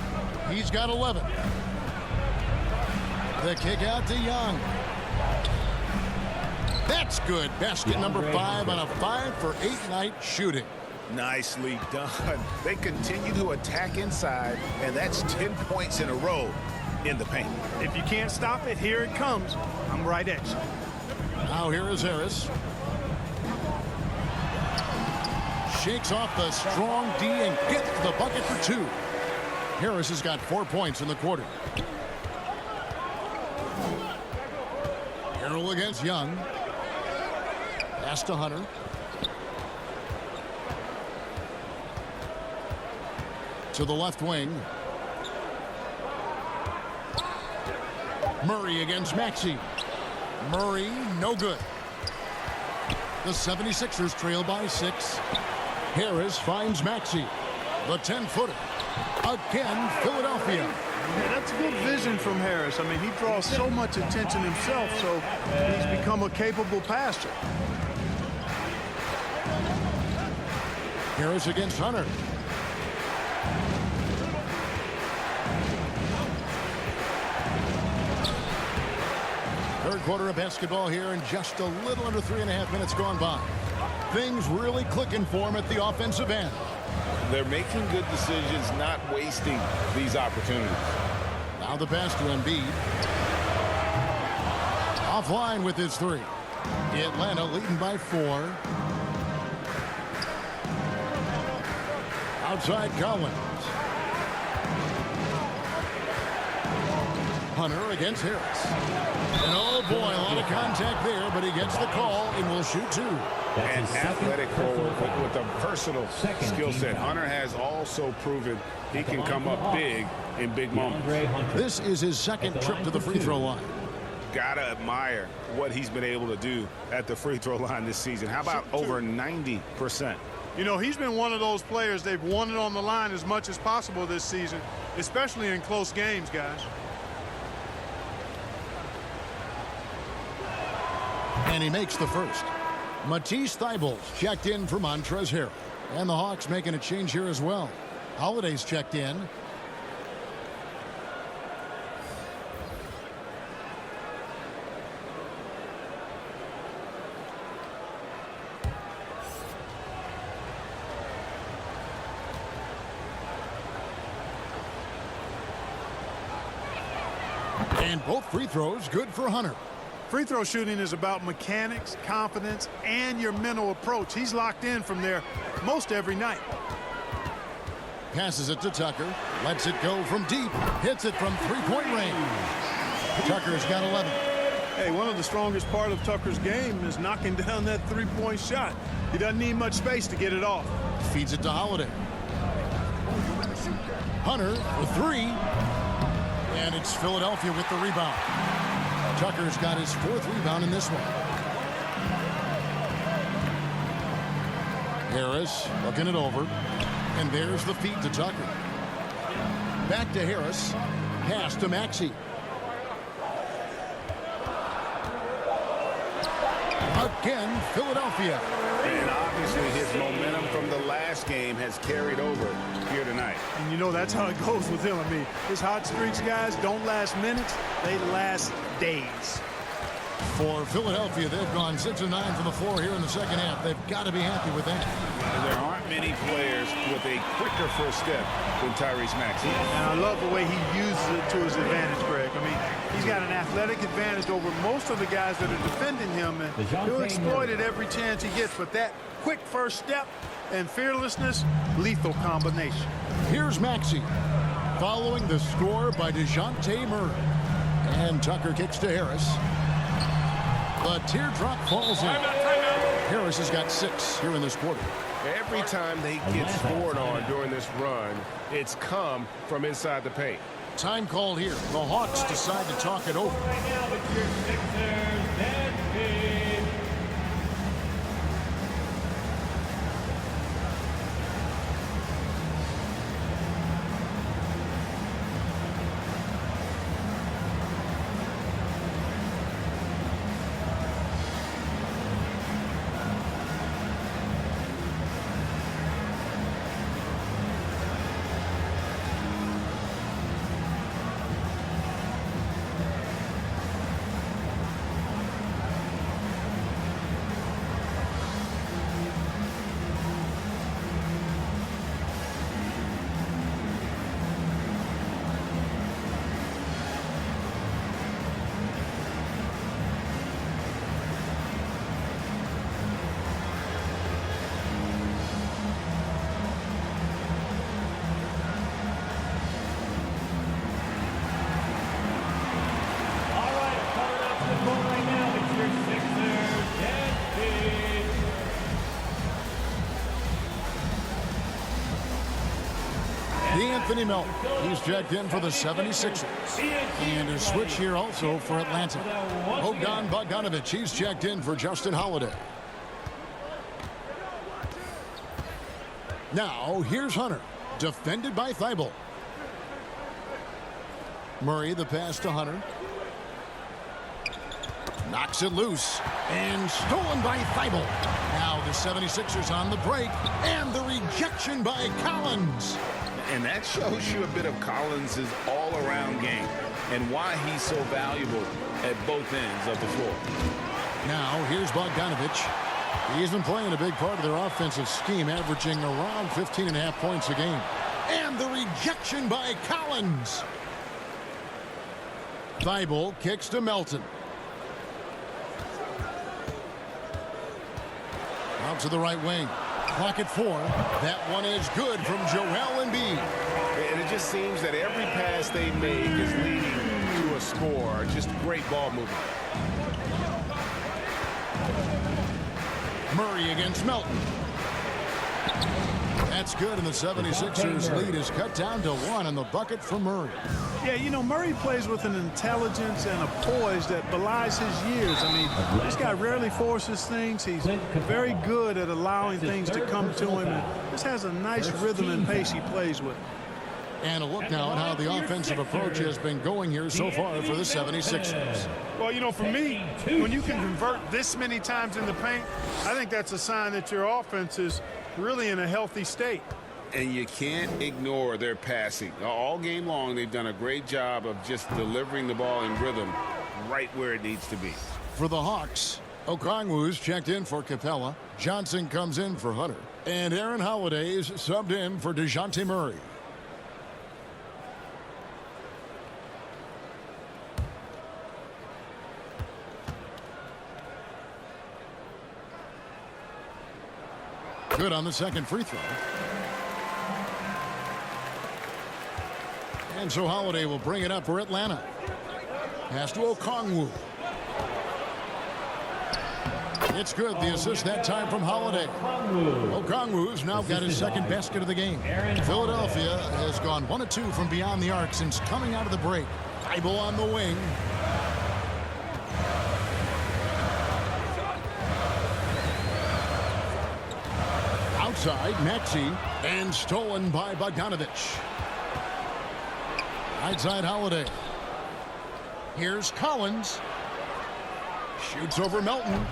He's got 11. The kick out to Young. That's good. Basket number 5 on a 5-for-8 night shooting. Nicely done. They continue to attack inside, and that's 10 points in a row in the paint. If you can't stop it, here it comes. I'm right at you. Now here is Harris. Shakes off the strong D and gets the bucket for 2. Harris has got 4 points in the quarter. Harrell against Young. Pass to Hunter. To the left wing. Murray against Maxey. Murray, no good. The 76ers trail by 6. Harris finds Maxey. The 10-footer. Again, Philadelphia. Yeah, that's good vision from Harris. I mean, he draws so much attention himself, so he's become a capable passer. Harris against Hunter. Third quarter of basketball here, and just a little under 3.5 minutes gone by. Things really clicking for him at the offensive end. They're making good decisions, not wasting these opportunities. Now the pass to Embiid. Offline with his 3. Atlanta leading by 4. Outside Collins. Hunter against Harris. And oh boy, a lot of contact there, but he gets the call and will shoot 2. And athletic forward with a versatile skill set. Hunter has also proven he can come up big in big moments. This is his second trip to the free throw line. Gotta admire what he's been able to do at the free throw line this season. How about over 90%? You know, he's been one of those players, they've won it on the line as much as possible this season. especially in close games, guys. And he makes the first. Matisse Thybulle's checked in for Montrezl Harrell. And the Hawks making a change here as well. Holiday's checked in. And both free throws good for Hunter. Free throw shooting is about mechanics, confidence, and your mental approach. He's locked in from there most every night. Passes it to Tucker. Lets it go from deep. Hits it from three-point range. Tucker's got 11. Hey, one of the strongest part of Tucker's game is knocking down that three-point shot. He doesn't need much space to get it off. Feeds it to Holiday. Hunter for three. And it's Philadelphia with the rebound. Tucker's got his fourth rebound in this one. Harris looking it over. And there's the feed to Tucker. Back to Harris. Pass to Maxey. Again, Philadelphia. And obviously his momentum from the last game has carried over here tonight. And you know that's how it goes with him. I mean, his hot streaks, guys, don't last minutes. They last days. For Philadelphia, they've gone 6 of 9 from the floor here in the second half. They've got to be happy with that. There aren't many players with a quicker first step than Tyrese Maxey. And I love the way he uses it to his advantage, Greg. I mean, he's got an athletic advantage over most of the guys that are defending him, and he'll exploit it every chance he gets. But that quick first step and fearlessness, lethal combination. Here's Maxey following the score by DeJounte Murray. And Tucker kicks to Harris. The teardrop falls in. Harris has got 6 here in this quarter. Every time they get scored on during this run, it's come from inside the paint. Time called here. The Hawks decide to talk it over. Right now with your Sixers and Kings. Anthony Melton. He's checked in for the 76ers. And a switch here also for Atlanta. Bogdan Bogdanović, he's checked in for Justin Holiday. Now, here's Hunter. Defended by Thybulle. Murray, the pass to Hunter. Knocks it loose. And stolen by Thybulle. Now the 76ers on the break. And the rejection by Collins. And that shows you a bit of Collins' all-around game and why he's so valuable at both ends of the floor. Now, here's Bogdanović. He's been playing a big part of their offensive scheme, averaging around 15.5 points a game. And the rejection by Collins. Thybulle kicks to Melton. Out to the right wing. Clock at 4. That one is good from Joel Embiid. And it just seems that every pass they make is leading to a score. Just great ball movement. Murray against Melton. That's good, and the 76ers lead is cut down to 1 on the bucket for Murray. Yeah, you know, Murray plays with an intelligence and a poise that belies his years. I mean, this guy rarely forces things. He's very good at allowing things to come to him. And just has a nice rhythm and pace he plays with. And a look now at how the offensive approach has been going here so far for the 76ers. Well, you know, for me, when you can convert this many times in the paint, I think that's a sign that your offense is really in a healthy state. And you can't ignore their passing. All game long, they've done a great job of just delivering the ball in rhythm right where it needs to be. For the Hawks, Okongwu's checked in for Capella. Johnson comes in for Hunter. And Aaron Holiday's subbed in for DeJounte Murray. Good on the second free throw. And so Holiday will bring it up for Atlanta. Pass to Okongwu. It's good. The assist that time from Holiday. Okongwu's now got his second basket of the game. Philadelphia has gone 1 of 2 from beyond the arc since coming out of the break. Thibault on the wing. Outside, Maxey, and stolen by Bogdanovich. Right side, Holiday. Here's Collins. Shoots over Melton.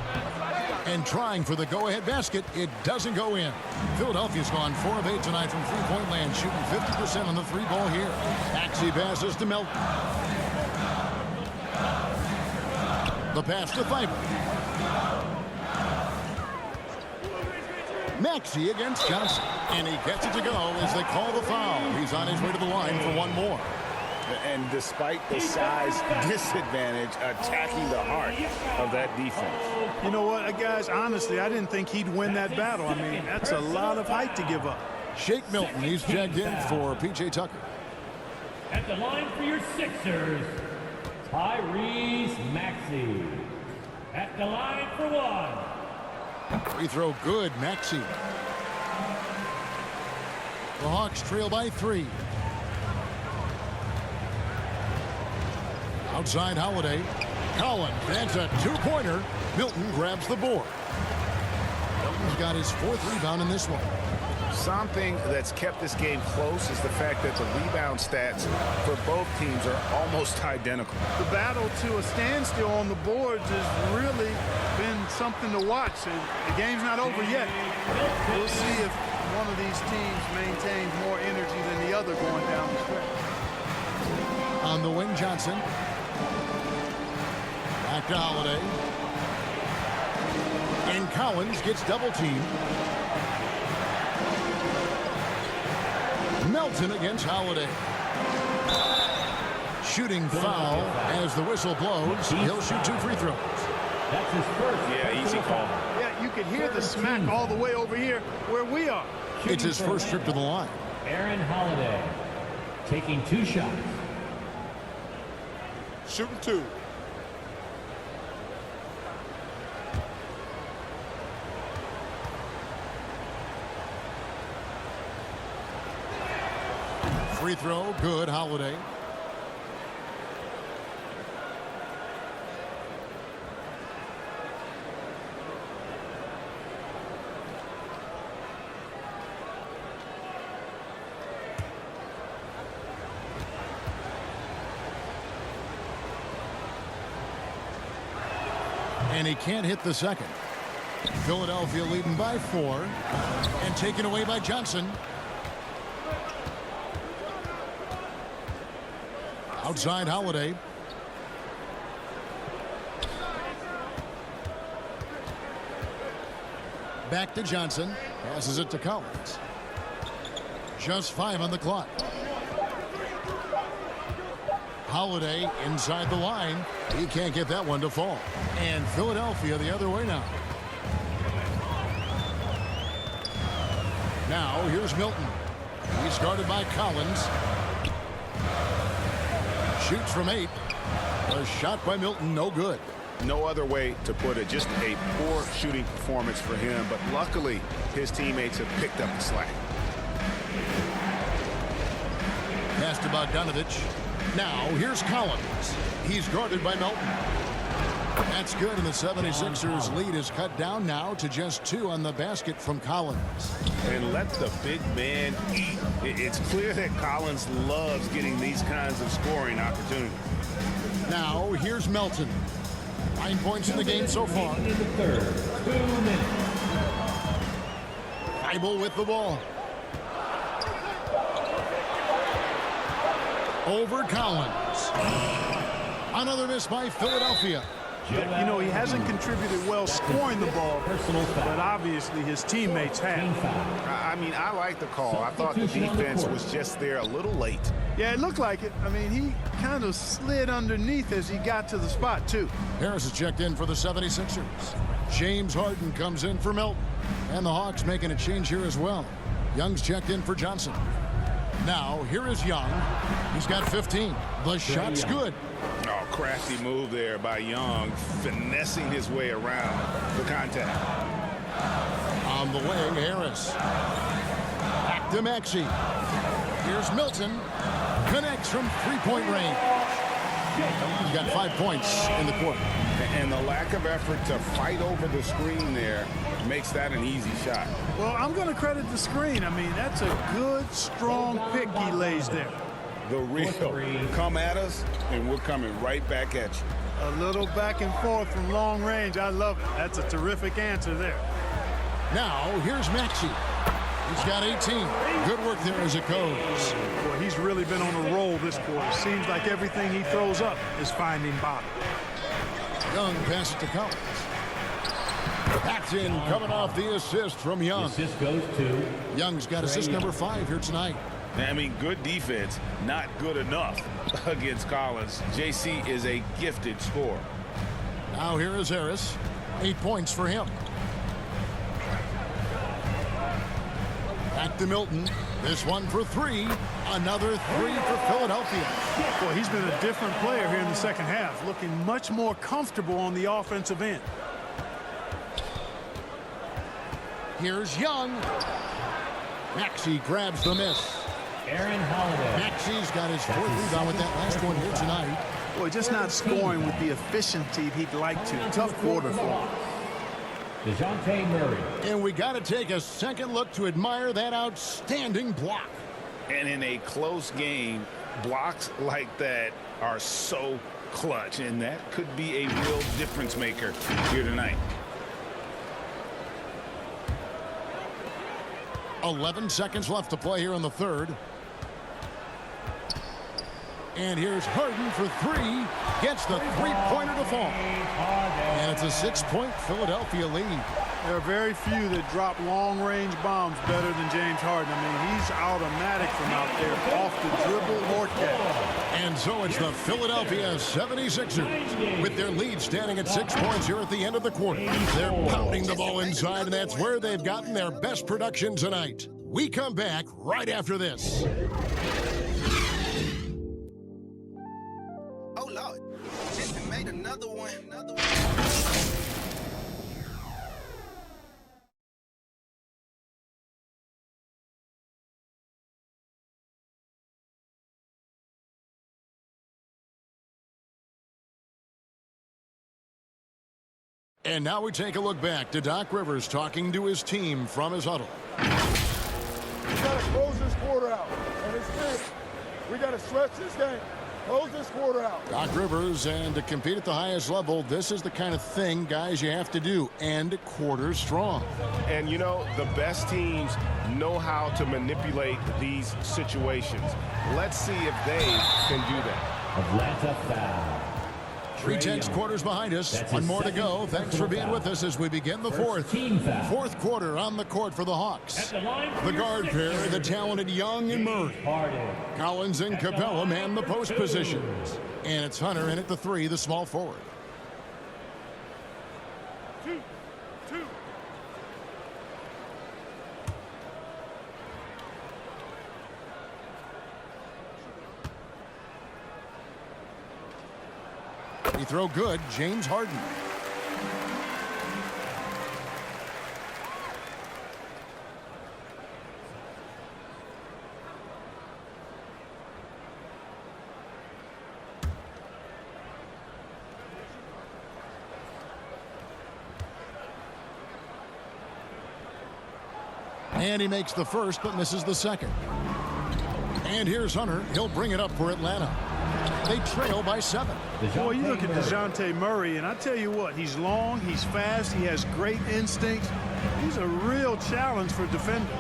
And trying for the go-ahead basket. It doesn't go in. Philadelphia's gone 4 of 8 tonight from three-point land, shooting 50% on the three ball here. Maxey passes to Melton. The pass to Thibault. Maxey against Johnson. And he gets it to go as they call the foul. He's on his way to the line for one more. And despite the size disadvantage, attacking the heart of that defense. You know what, guys, honestly, I didn't think he'd win that battle. I mean, that's a lot of height to give up. Shake Milton, he's checked in for P.J. Tucker. At the line for your Sixers, Tyrese Maxey. At the line for one. Free throw good, Maxey. The Hawks trail by 3. Outside Holiday. Collins, that's a two-pointer. Milton grabs the board. Milton's got his 4th rebound in this one. Something that's kept this game close is the fact that the rebound stats for both teams are almost identical. The battle to a standstill on the boards has really been something to watch. The game's not over yet. We'll see if one of these teams maintains more energy than the other going down the stretch. On the wing, Johnson. Back to Holiday. And Collins gets double teamed. Melton against Holiday. Shooting foul as the whistle blows. He'll shoot 2 free throws. That's his first. Yeah, easy call. Yeah, you can hear the smack all the way over here where we are. It's his first trip to the line. Aaron Holiday taking 2 shots. Shooting 2. Free throw, good, Holiday. And he can't hit the second. Philadelphia leading by 4 and taken away by Johnson. Outside Holiday. Back to Johnson. Passes it to Collins. Just 5 on the clock. Holiday inside the line. He can't get that one to fall. And Philadelphia the other way now. Now here's Milton. He's guarded by Collins. Shoots from 8. A shot by Milton, no good. No other way to put it. Just a poor shooting performance for him. But luckily, his teammates have picked up the slack. Pass to Bogdanovich. Now here's Collins. He's guarded by Melton. That's good, and the 76ers lead is cut down now to just 2 on the basket from Collins. And let the big man eat. It's clear that Collins loves getting these kinds of scoring opportunities. Now, here's Melton. 9 points in the game so far. In the third, 2 minutes. Bible with the ball. Over Collins. Another miss by Philadelphia. You know, he hasn't contributed well scoring the ball, but obviously his teammates have. I mean, I like the call. I thought the defense was just there a little late. Yeah, it looked like it. I mean, he kind of slid underneath as he got to the spot, too. Harris is checked in for the 76ers. James Harden comes in for Melton. And the Hawks making a change here as well. Young's checked in for Johnson. Now, here is Young. He's got 15. The shot's good. Oh, crafty move there by Young, finessing his way around the contact. On the way, Harris. Back to Maxey. Here's Milton. Connects from three-point range. He's got 5 points in the quarter. And the lack of effort to fight over the screen there makes that an easy shot. Well, I'm going to credit the screen. I mean, that's a good, strong pick he lays there. The real come at us, and we're coming right back at you. A little back and forth from long range. I love it. That's a terrific answer there. Now, here's Maxey. He's got 18. Good work there as it goes. Boy, he's really been on a roll this quarter. Seems like everything he throws up is finding bottom. Young passes to Collins. That's in, coming off the assist from Young. Assist goes to Young's got assist number 5 here tonight. I mean, good defense, not good enough against Collins. JC is a gifted scorer. Now here is Harris. 8 points for him. Back to Milton. This one for 3. Another 3 for Philadelphia. Boy, he's been a different player here in the second half, looking much more comfortable on the offensive end. Here's Young. Maxey grabs the miss. Aaron Holiday. Maxey's got his 4th rebound with that last one here tonight. Boy, just not scoring with the efficiency he'd like to. Tough quarter for him. DeJounte Murray. And we got to take a second look to admire that outstanding block. And in a close game, blocks like that are so clutch, and that could be a real difference maker here tonight. 11 seconds left to play here in the third. And here's Harden for 3. Gets the three-pointer to fall. And it's a 6-point Philadelphia lead. There are very few that drop long-range bombs better than James Harden. I mean, he's automatic from out there, off the dribble or catch. And so it's the Philadelphia 76ers with their lead standing at 6 points here at the end of the quarter. They're pounding the ball inside, and that's where they've gotten their best production tonight. We come back right after this. Oh, Lord. Just made another one. And now we take a look back to Doc Rivers talking to his team from his huddle. We got to close this quarter out, and it's big. We got to stretch this game. Close this quarter out. Doc Rivers, and to compete at the highest level, this is the kind of thing, guys, you have to do. End quarters strong. And, you know, the best teams know how to manipulate these situations. Let's see if they can do that. Atlanta foul. 3 tenths quarters behind us. One more to go. Thanks for being with us as we begin the fourth quarter on the court for the Hawks. The guard pair, the talented Young and Murray. Collins and Capella man the post positions. And it's Hunter in at the 3, the small forward. 2, 2. He throw good, James Harden. And he makes the first but misses the second. And here's Hunter. He'll bring it up for Atlanta. They trail by 7. Boy, you look at DeJounte Murray, and I tell you what, he's long, he's fast, he has great instincts. He's a real challenge for defenders.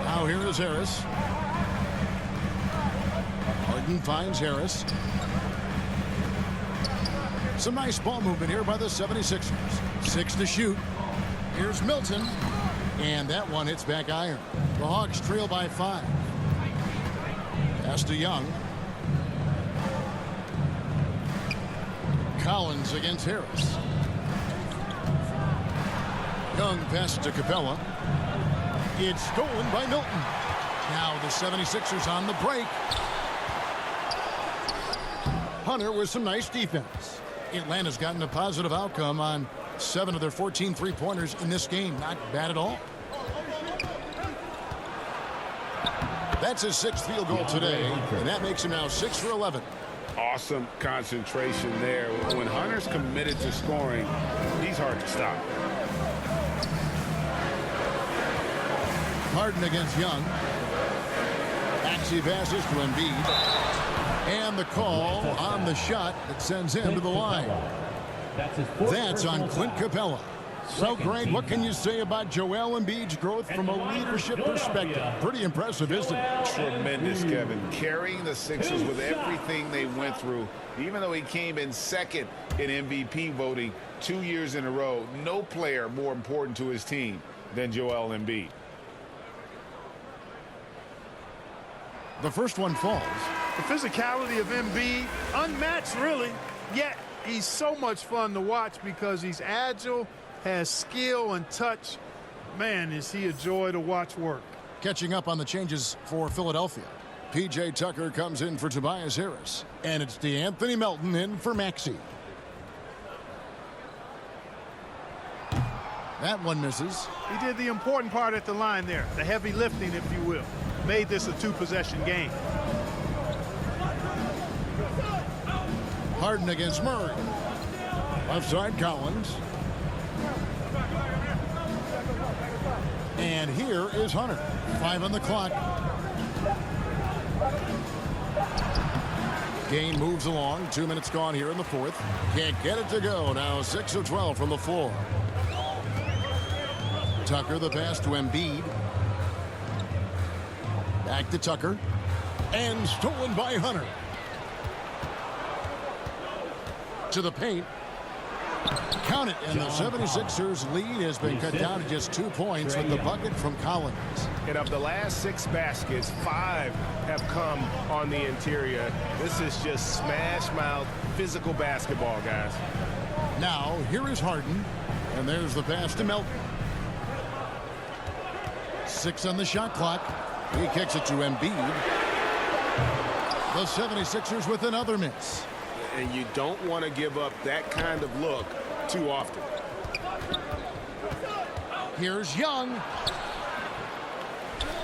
Now here is Harris. Harden finds Harris. Some nice ball movement here by the 76ers. 6 to shoot. Here's Milton. And that one hits back iron. The Hawks trail by 5. Pass to Young. Collins against Harris. Young passes to Capella. It's stolen by Milton. Now the 76ers on the break. Hunter with some nice defense. Atlanta's gotten a positive outcome on 7 of their 14 three-pointers in this game. Not bad at all. That's his 6th field goal today, and that makes him now 6 for 11. Awesome concentration there. When Hunter's committed to scoring, he's hard to stop. Harden against Young. Maxey passes to Embiid. And the call on the shot that sends him to the line. That's on Clint Capella. So, Greg, what can you say about Joel Embiid's growth from a leadership perspective? Pretty impressive, isn't it? Tremendous, Kevin. Carrying the Sixers with everything they went through, even though he came in second in MVP voting 2 years in a row, no player more important to his team than Joel Embiid. The first one falls. The physicality of Embiid, unmatched really, yet he's so much fun to watch because he's agile, has skill and touch. Man, is he a joy to watch work. Catching up on the changes for Philadelphia. P.J. Tucker comes in for Tobias Harris. And it's DeAnthony Melton in for Maxey. That one misses. He did the important part at the line there, the heavy lifting, if you will. Made this a 2-possession game. Harden against Murray. Left side, Collins. And here is Hunter. 5 on the clock. Game moves along. 2 minutes gone here in the 4th. Can't get it to go. Now 6 of 12 from the floor. Tucker, the pass to Embiid. Back to Tucker. And stolen by Hunter. To the paint. Count it, and the 76ers lead has been cut down to just 2 points with the bucket from Collins. And of the last 6 baskets, 5 have come on the interior. This is just smash mouth physical basketball, guys. Now, here is Harden, and there's the pass to Melton. 6 on the shot clock. He kicks it to Embiid. The 76ers with another miss. And you don't want to give up that kind of look too often. Here's Young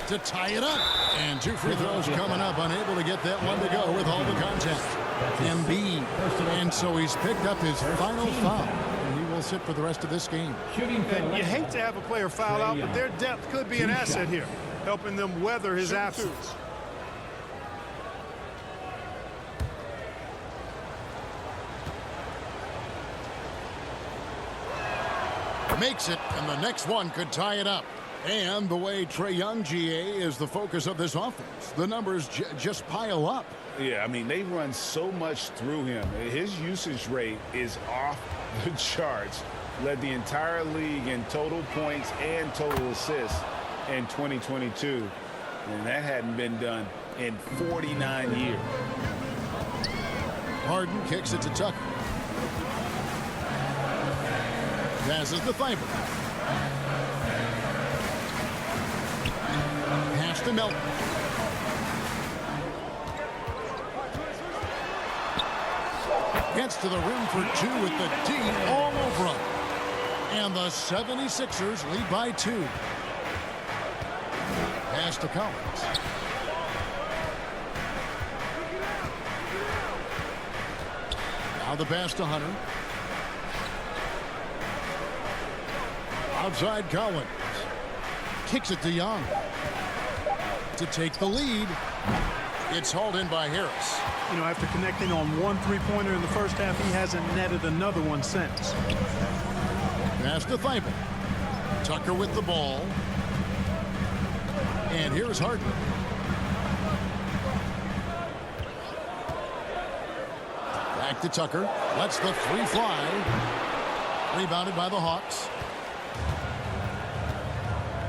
to tie it up. And 2 free throws coming up, unable to get that one to go with all the contact. Embiid. And so he's picked up his final foul. And he will sit for the rest of this game. And you hate to have a player foul out, but their depth could be an asset here, helping them weather his absence. Makes it, and the next one could tie it up. And the way Trae Young, GA, is the focus of this offense. The numbers just pile up. Yeah, I mean, they run so much through him. His usage rate is off the charts. Led the entire league in total points and total assists in 2022. And that hadn't been done in 49 years. Harden kicks it to Tucker. Passes to Thybulle. Pass to Melton. Gets to the rim for 2 with the D all over him. And the 76ers lead by 2. Pass to Collins. Now the pass to Hunter. Outside Collins. Kicks it to Young. To take the lead. It's hauled in by Harris. You know, after connecting on one three-pointer in the first half, he hasn't netted another one since. Pass to Thibault. Tucker with the ball. And here's Harden. Back to Tucker. Lets the three fly. Rebounded by the Hawks.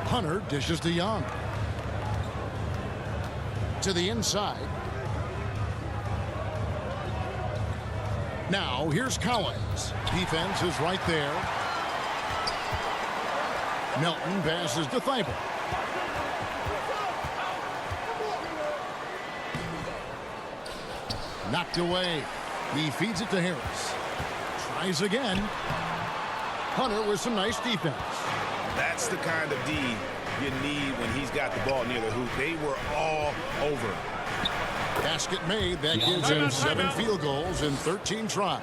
Hunter dishes to Young. To the inside. Now here's Collins. Defense is right there. Melton passes to Thibault. Knocked away. He feeds it to Harris. Tries again. Hunter with some nice defense. That's the kind of D you need when he's got the ball near the hoop. They were all over. Basket made. That gives him 7 field goals in 13 tries.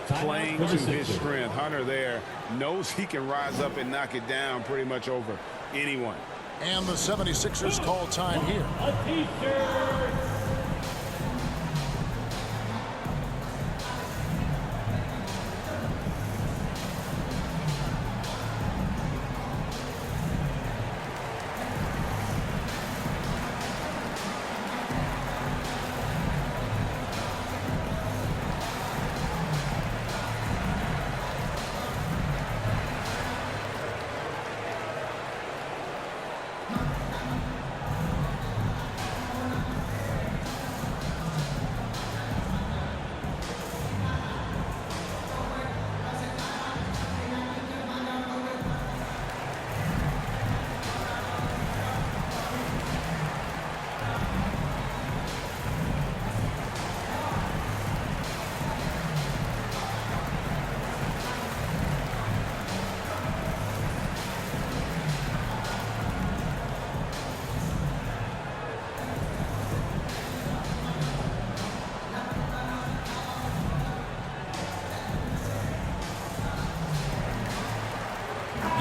Playing to his strength. Hunter there knows he can rise up and knock it down pretty much over anyone. And the 76ers call time here. A t-shirt.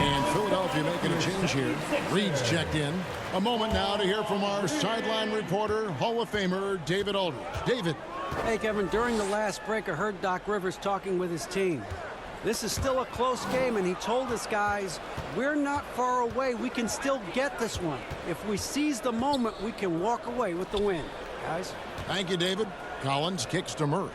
And Philadelphia making a change here. Reed's checked in. A moment now to hear from our sideline reporter, Hall of Famer David Aldridge. David. Hey, Kevin, during the last break, I heard Doc Rivers talking with his team. This is still a close game, and he told his guys, we're not far away. We can still get this one. If we seize the moment, we can walk away with the win. Guys? Thank you, David. Collins kicks to Murray.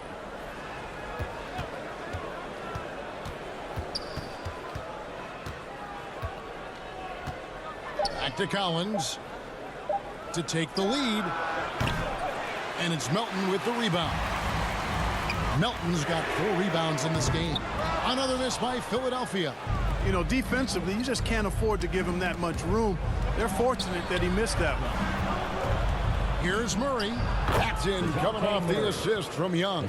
Back to Collins to take the lead. And it's Melton with the rebound. Melton's got 4 rebounds in this game. Another miss by Philadelphia. You know, defensively, you just can't afford to give him that much room. They're fortunate that he missed that one. Here's Murray. That's in, coming off the assist from Young.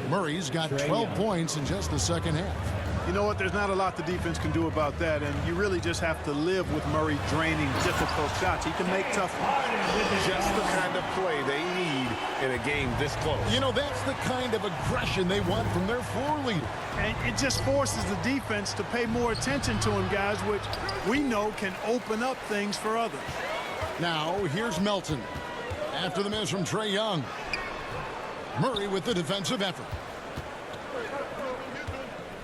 Murray's got 12 points in just the second half. You know what? There's not a lot the defense can do about that, and you really just have to live with Murray draining difficult shots. He can make tough ones. Just the kind of play they need in a game this close. You know, that's the kind of aggression they want from their floor leader. And it just forces the defense to pay more attention to him, guys, which we know can open up things for others. Now, here's Melton. After the miss from Trae Young. Murray with the defensive effort.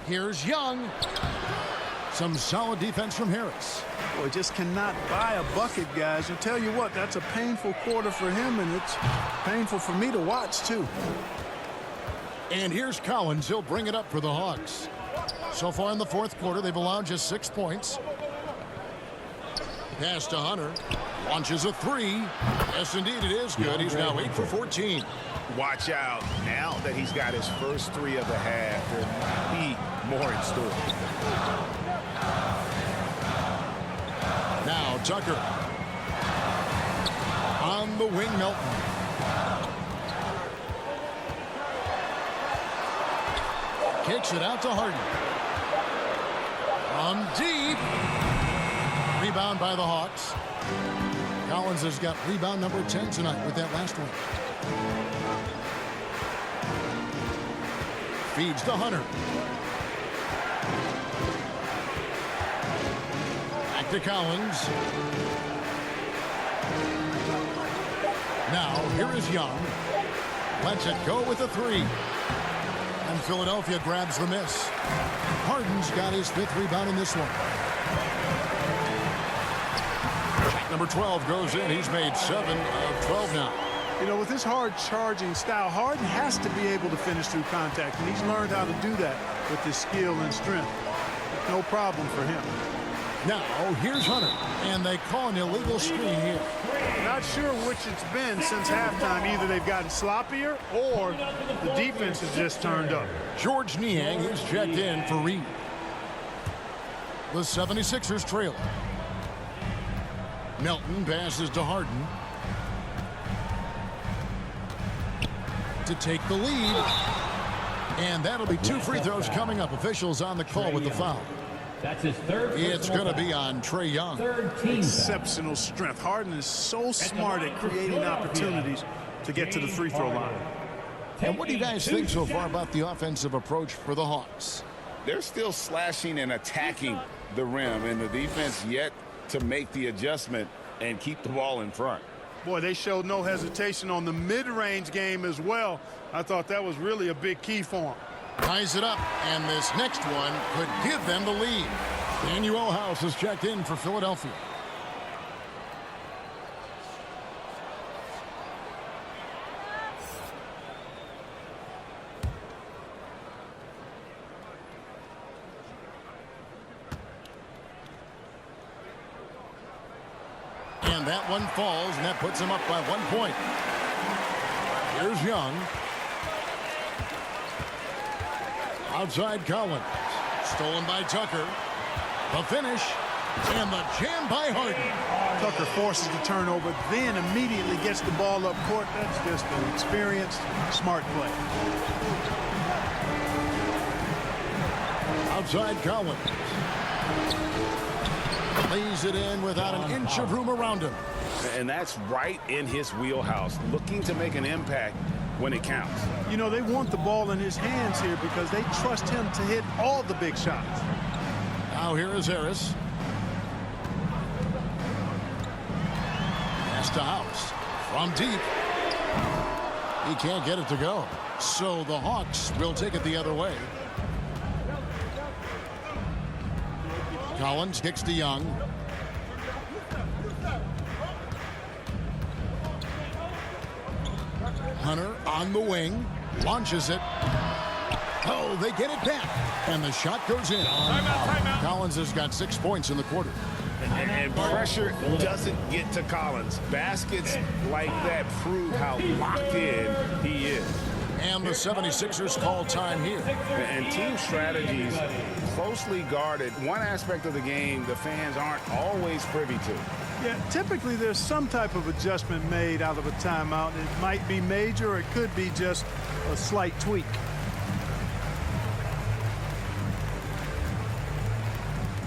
Here's Young. Some solid defense from Harris. Boy, just cannot buy a bucket, guys. And tell you what, that's a painful quarter for him, and it's painful for me to watch, too. And here's Collins. He'll bring it up for the Hawks. So far in the fourth quarter, they've allowed just 6 points. Pass to Hunter. Launches a 3. Yes, indeed, it is good. He's now 8 for 14. Watch out. Now that he's got his first 3 of the half, there might be more in store. Now Tucker. On the wing, Melton. Kicks it out to Harden. From deep. Rebound by the Hawks. Collins has got rebound number 10 tonight with that last one. Feeds to Hunter. Back Back to Collins. Now, here is Young. Lets it go with a three. And Philadelphia grabs the miss. Harden's got his 5th rebound in this one. Shot number 12 goes in. He's made 7 of 12 now. You know, with his hard charging style, Harden has to be able to finish through contact, and he's learned how to do that with his skill and strength. No problem for him. Now, here's Hunter, and they call an illegal screen here. Not sure which it's been since halftime. Either they've gotten sloppier or the defense has just turned up. George Niang is checked in for Reed. The 76ers trail. Melton passes to Harden to take the lead. And that'll be 2 free throws coming up. Officials on the call with the foul. That's his 3rd. It's going to be on Trae Young. 3rd team. Exceptional strength. Harden is so smart at creating opportunities to get to the free throw line. And what do you guys think so far about the offensive approach for the Hawks? They're still slashing and attacking the rim, and the defense yet to make the adjustment and keep the ball in front. Boy, they showed no hesitation on the mid-range game as well. I thought that was really a big key for them. Ties it up, and this next one could give them the lead. Daniel House is checked in for Philadelphia. And that one falls, and that puts him up by 1 point. Here's Young. Outside Collins. Stolen by Tucker. The finish. And the jam by Harden. Tucker forces the turnover, then immediately gets the ball up court. That's just an experienced, smart play. Outside Collins. Lays it in without an inch of room around him. And that's right in his wheelhouse, looking to make an impact when it counts. You know, they want the ball in his hands here because they trust him to hit all the big shots. Now here is Harris. Pass to House. From deep. He can't get it to go. So the Hawks will take it the other way. Collins kicks to Young. Hunter on the wing. Launches it. Oh, they get it back. And the shot goes in. Timeout. Collins has got 6 points in the quarter. And pressure doesn't get to Collins. Baskets like that prove how locked in he is. And the 76ers call time here. And team strategies closely guarded. One aspect of the game the fans aren't always privy to. Yeah, typically there's some type of adjustment made out of a timeout. It might be major, or it could be just a slight tweak.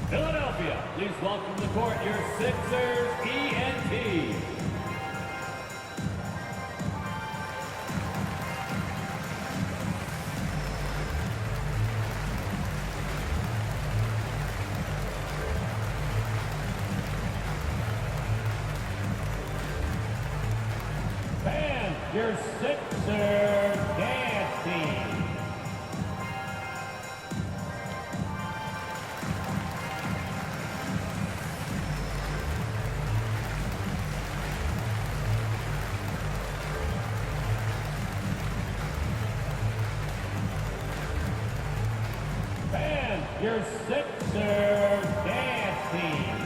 Philadelphia, please welcome to the court your Sixers ENT. And your Sixers dance team. Your Sixers dance team.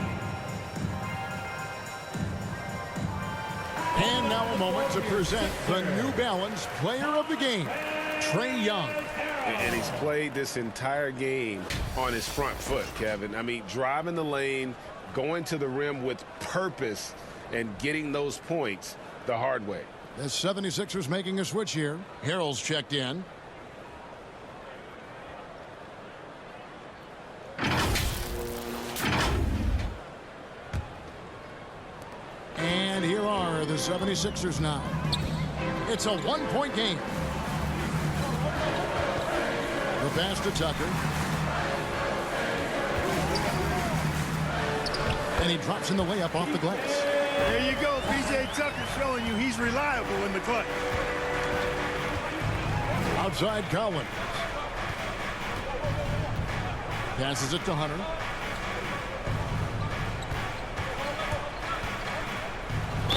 And now a moment to present the New Balance Player of the Game, Trae Young. And he's played this entire game on his front foot, Kevin. I mean, driving the lane, going to the rim with purpose, and getting those points the hard way. The 76ers making a switch here. Harrell's checked in. And here are the 76ers now. It's a one-point game. The pass to Tucker. And he drops in the layup off the glass. There you go. P.J. Tucker showing you he's reliable in the clutch. Outside Collins. Passes it to Hunter.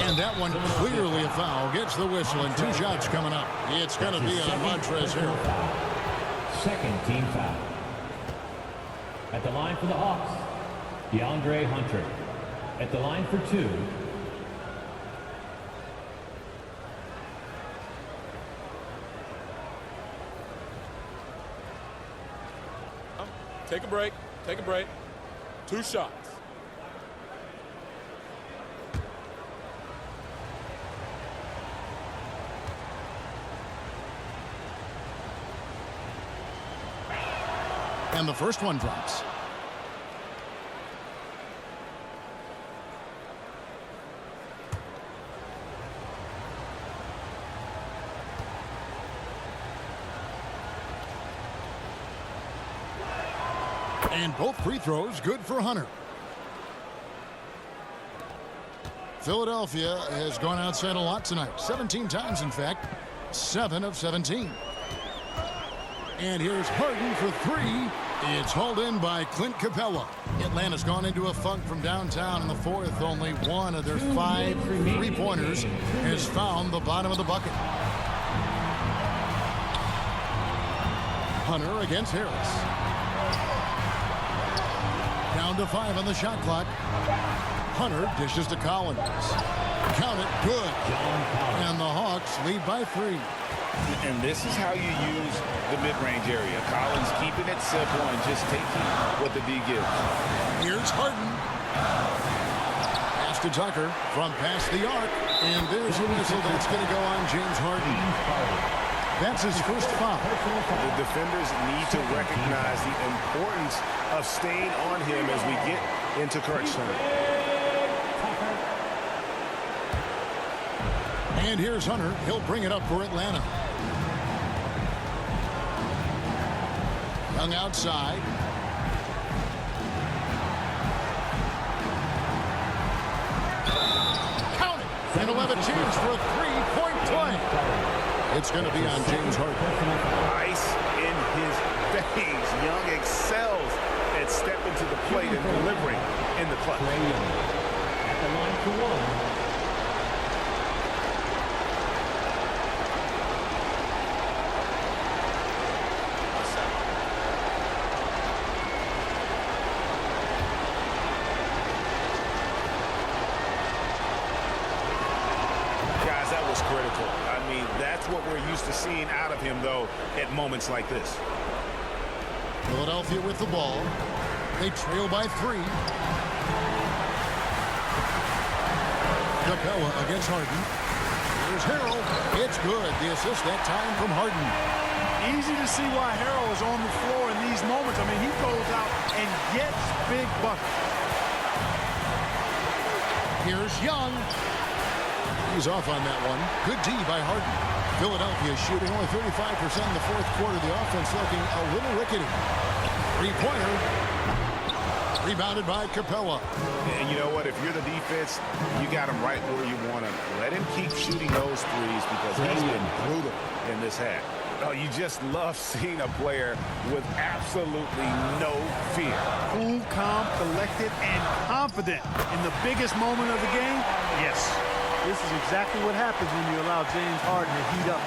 And that one clearly a foul. Gets the whistle and 2 shots coming up. It's going to be on Montrezl Harrell. Second team foul. At the line for the Hawks, DeAndre Hunter. At the line for 2, take a break. Take a break. 2 shots. And the first one drops. And both free throws good for Hunter. Philadelphia has gone outside a lot tonight. 17 times, in fact. 7 of 17. And here's Harden for 3. It's hauled in by Clint Capella. Atlanta's gone into a funk from downtown in the fourth. Only one of their 5 three-pointers has found the bottom of the bucket. Hunter against Harris. Down to 5 on the shot clock. Hunter dishes to Collins. Count it, good. And the Hawks lead by 3. And this is how you use the mid-range area. Collins keeping it simple and just taking what the D gives. Here's Harden. Pass to Tucker from past the arc. And there's a whistle that's going to go on James Harden. That's his first foul. The defenders need to recognize the importance of staying on him as we get into crunch time. And here's Hunter. He'll bring it up for Atlanta. Young outside. Count it. And he'll have a chance for a 3-point play. It's going to be on James Harden. Ice in his veins. Young excels at stepping to the plate and delivering in the clutch. at the line for 1. Critical. I mean, that's what we're used to seeing out of him, though, at moments like this. Philadelphia with the ball. They trail by 3. Capella against Harden. Here's Harrell. It's good. The assist that time from Harden. Easy to see why Harrell is on the floor in these moments. I mean, he goes out and gets big buckets. Here's Young. He's off on that one. Good D by Harden. Philadelphia shooting only 35% in the fourth quarter. The offense looking a little rickety. 3-pointer. Rebounded by Capella. And you know what? If you're the defense, you got him right where you want him. Let him keep shooting those threes because he's been brutal in this half. Oh, you just love seeing a player with absolutely no fear. Cool, calm, collected, and confident in the biggest moment of the game. Yes. This is exactly what happens when you allow James Harden to heat up.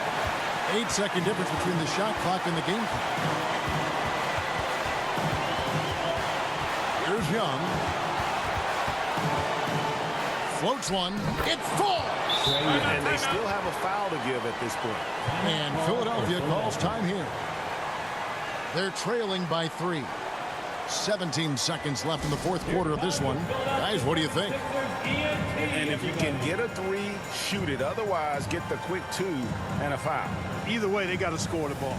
8-second difference between the shot clock and the game clock. Here's Young. Floats one. It falls! And they still have a foul to give at this point. And Philadelphia calls time here. They're trailing by 3. 17 seconds left in the fourth quarter of this one. Guys, what do you think? And if you can get a 3, shoot it. Otherwise, get the quick 2 and a foul. Either way, they got to score the ball.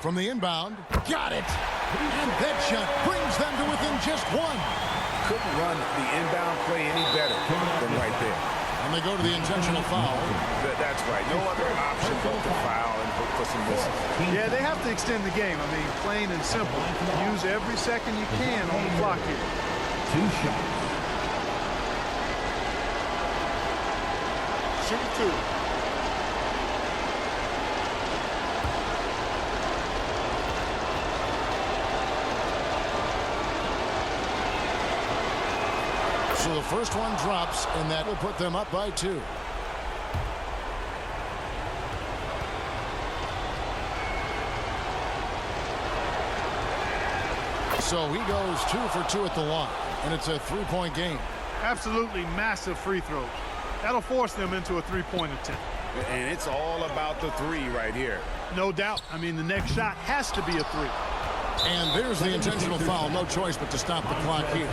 From the inbound, got it! And that shot brings them to within just one. Couldn't run the inbound play any better than right there. And they go to the intentional foul. That's right. No other option but to foul and hope for some misses. Yeah, they have to extend the game. I mean, plain and simple. Use every second you can on the clock here. 2 shots. Shoot 2. So the first one drops, and that will put them up by 2. So he goes 2 for 2 at the line, and it's a 3-point game. Absolutely massive free throws. That'll force them into a 3-point attempt. And it's all about the 3 right here. No doubt. I mean, the next shot has to be a 3. And there's the intentional foul. No choice but to stop the clock here.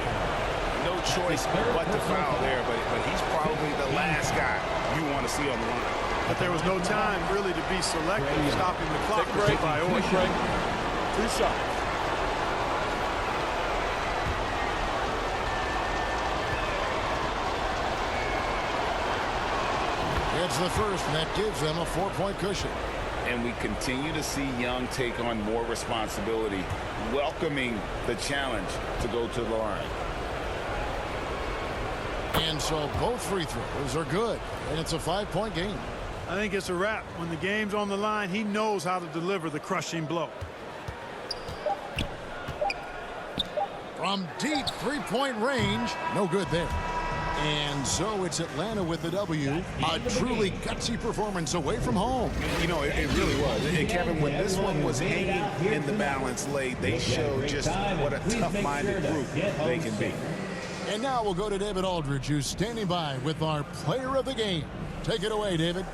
No choice but to foul there, but he's probably the last guy you want to see on the line. But there was no time really to be selective. Stopping the clock was a priority. 2 shots. It's the first, and that gives them a 4-point cushion. And we continue to see Young take on more responsibility, welcoming the challenge to go to the line. And so both free throws are good, and it's a 5-point game. I think it's a wrap. When the game's on the line, he knows how to deliver the crushing blow. From deep 3-point range, no good there. And so it's Atlanta with the W. A truly gutsy performance away from home. You know, it really was. And Kevin, when this one was hanging in the balance late, they showed just what a tough-minded group they can be. And now we'll go to David Aldridge, who's standing by with our player of the game. Take it away, David.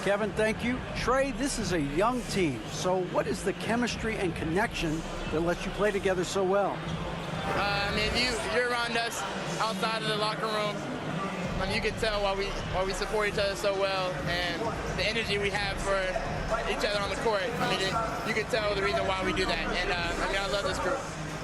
Kevin, thank you. Trey, this is a young team. So what is the chemistry and connection that lets you play together so well? I mean, if you're around us outside of the locker room, you can tell why we support each other so well, and the energy we have for each other on the court. I mean, you can tell the reason why we do that. And I mean, I love this group.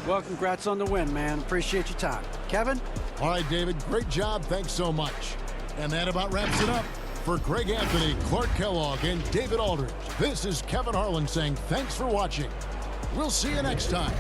Well, congrats on the win, man. Appreciate your time. Kevin? All right, David, great job. Thanks so much. And that about wraps it up. For Greg Anthony, Clark Kellogg, and David Aldridge, this is Kevin Harlan saying thanks for watching. We'll see you next time.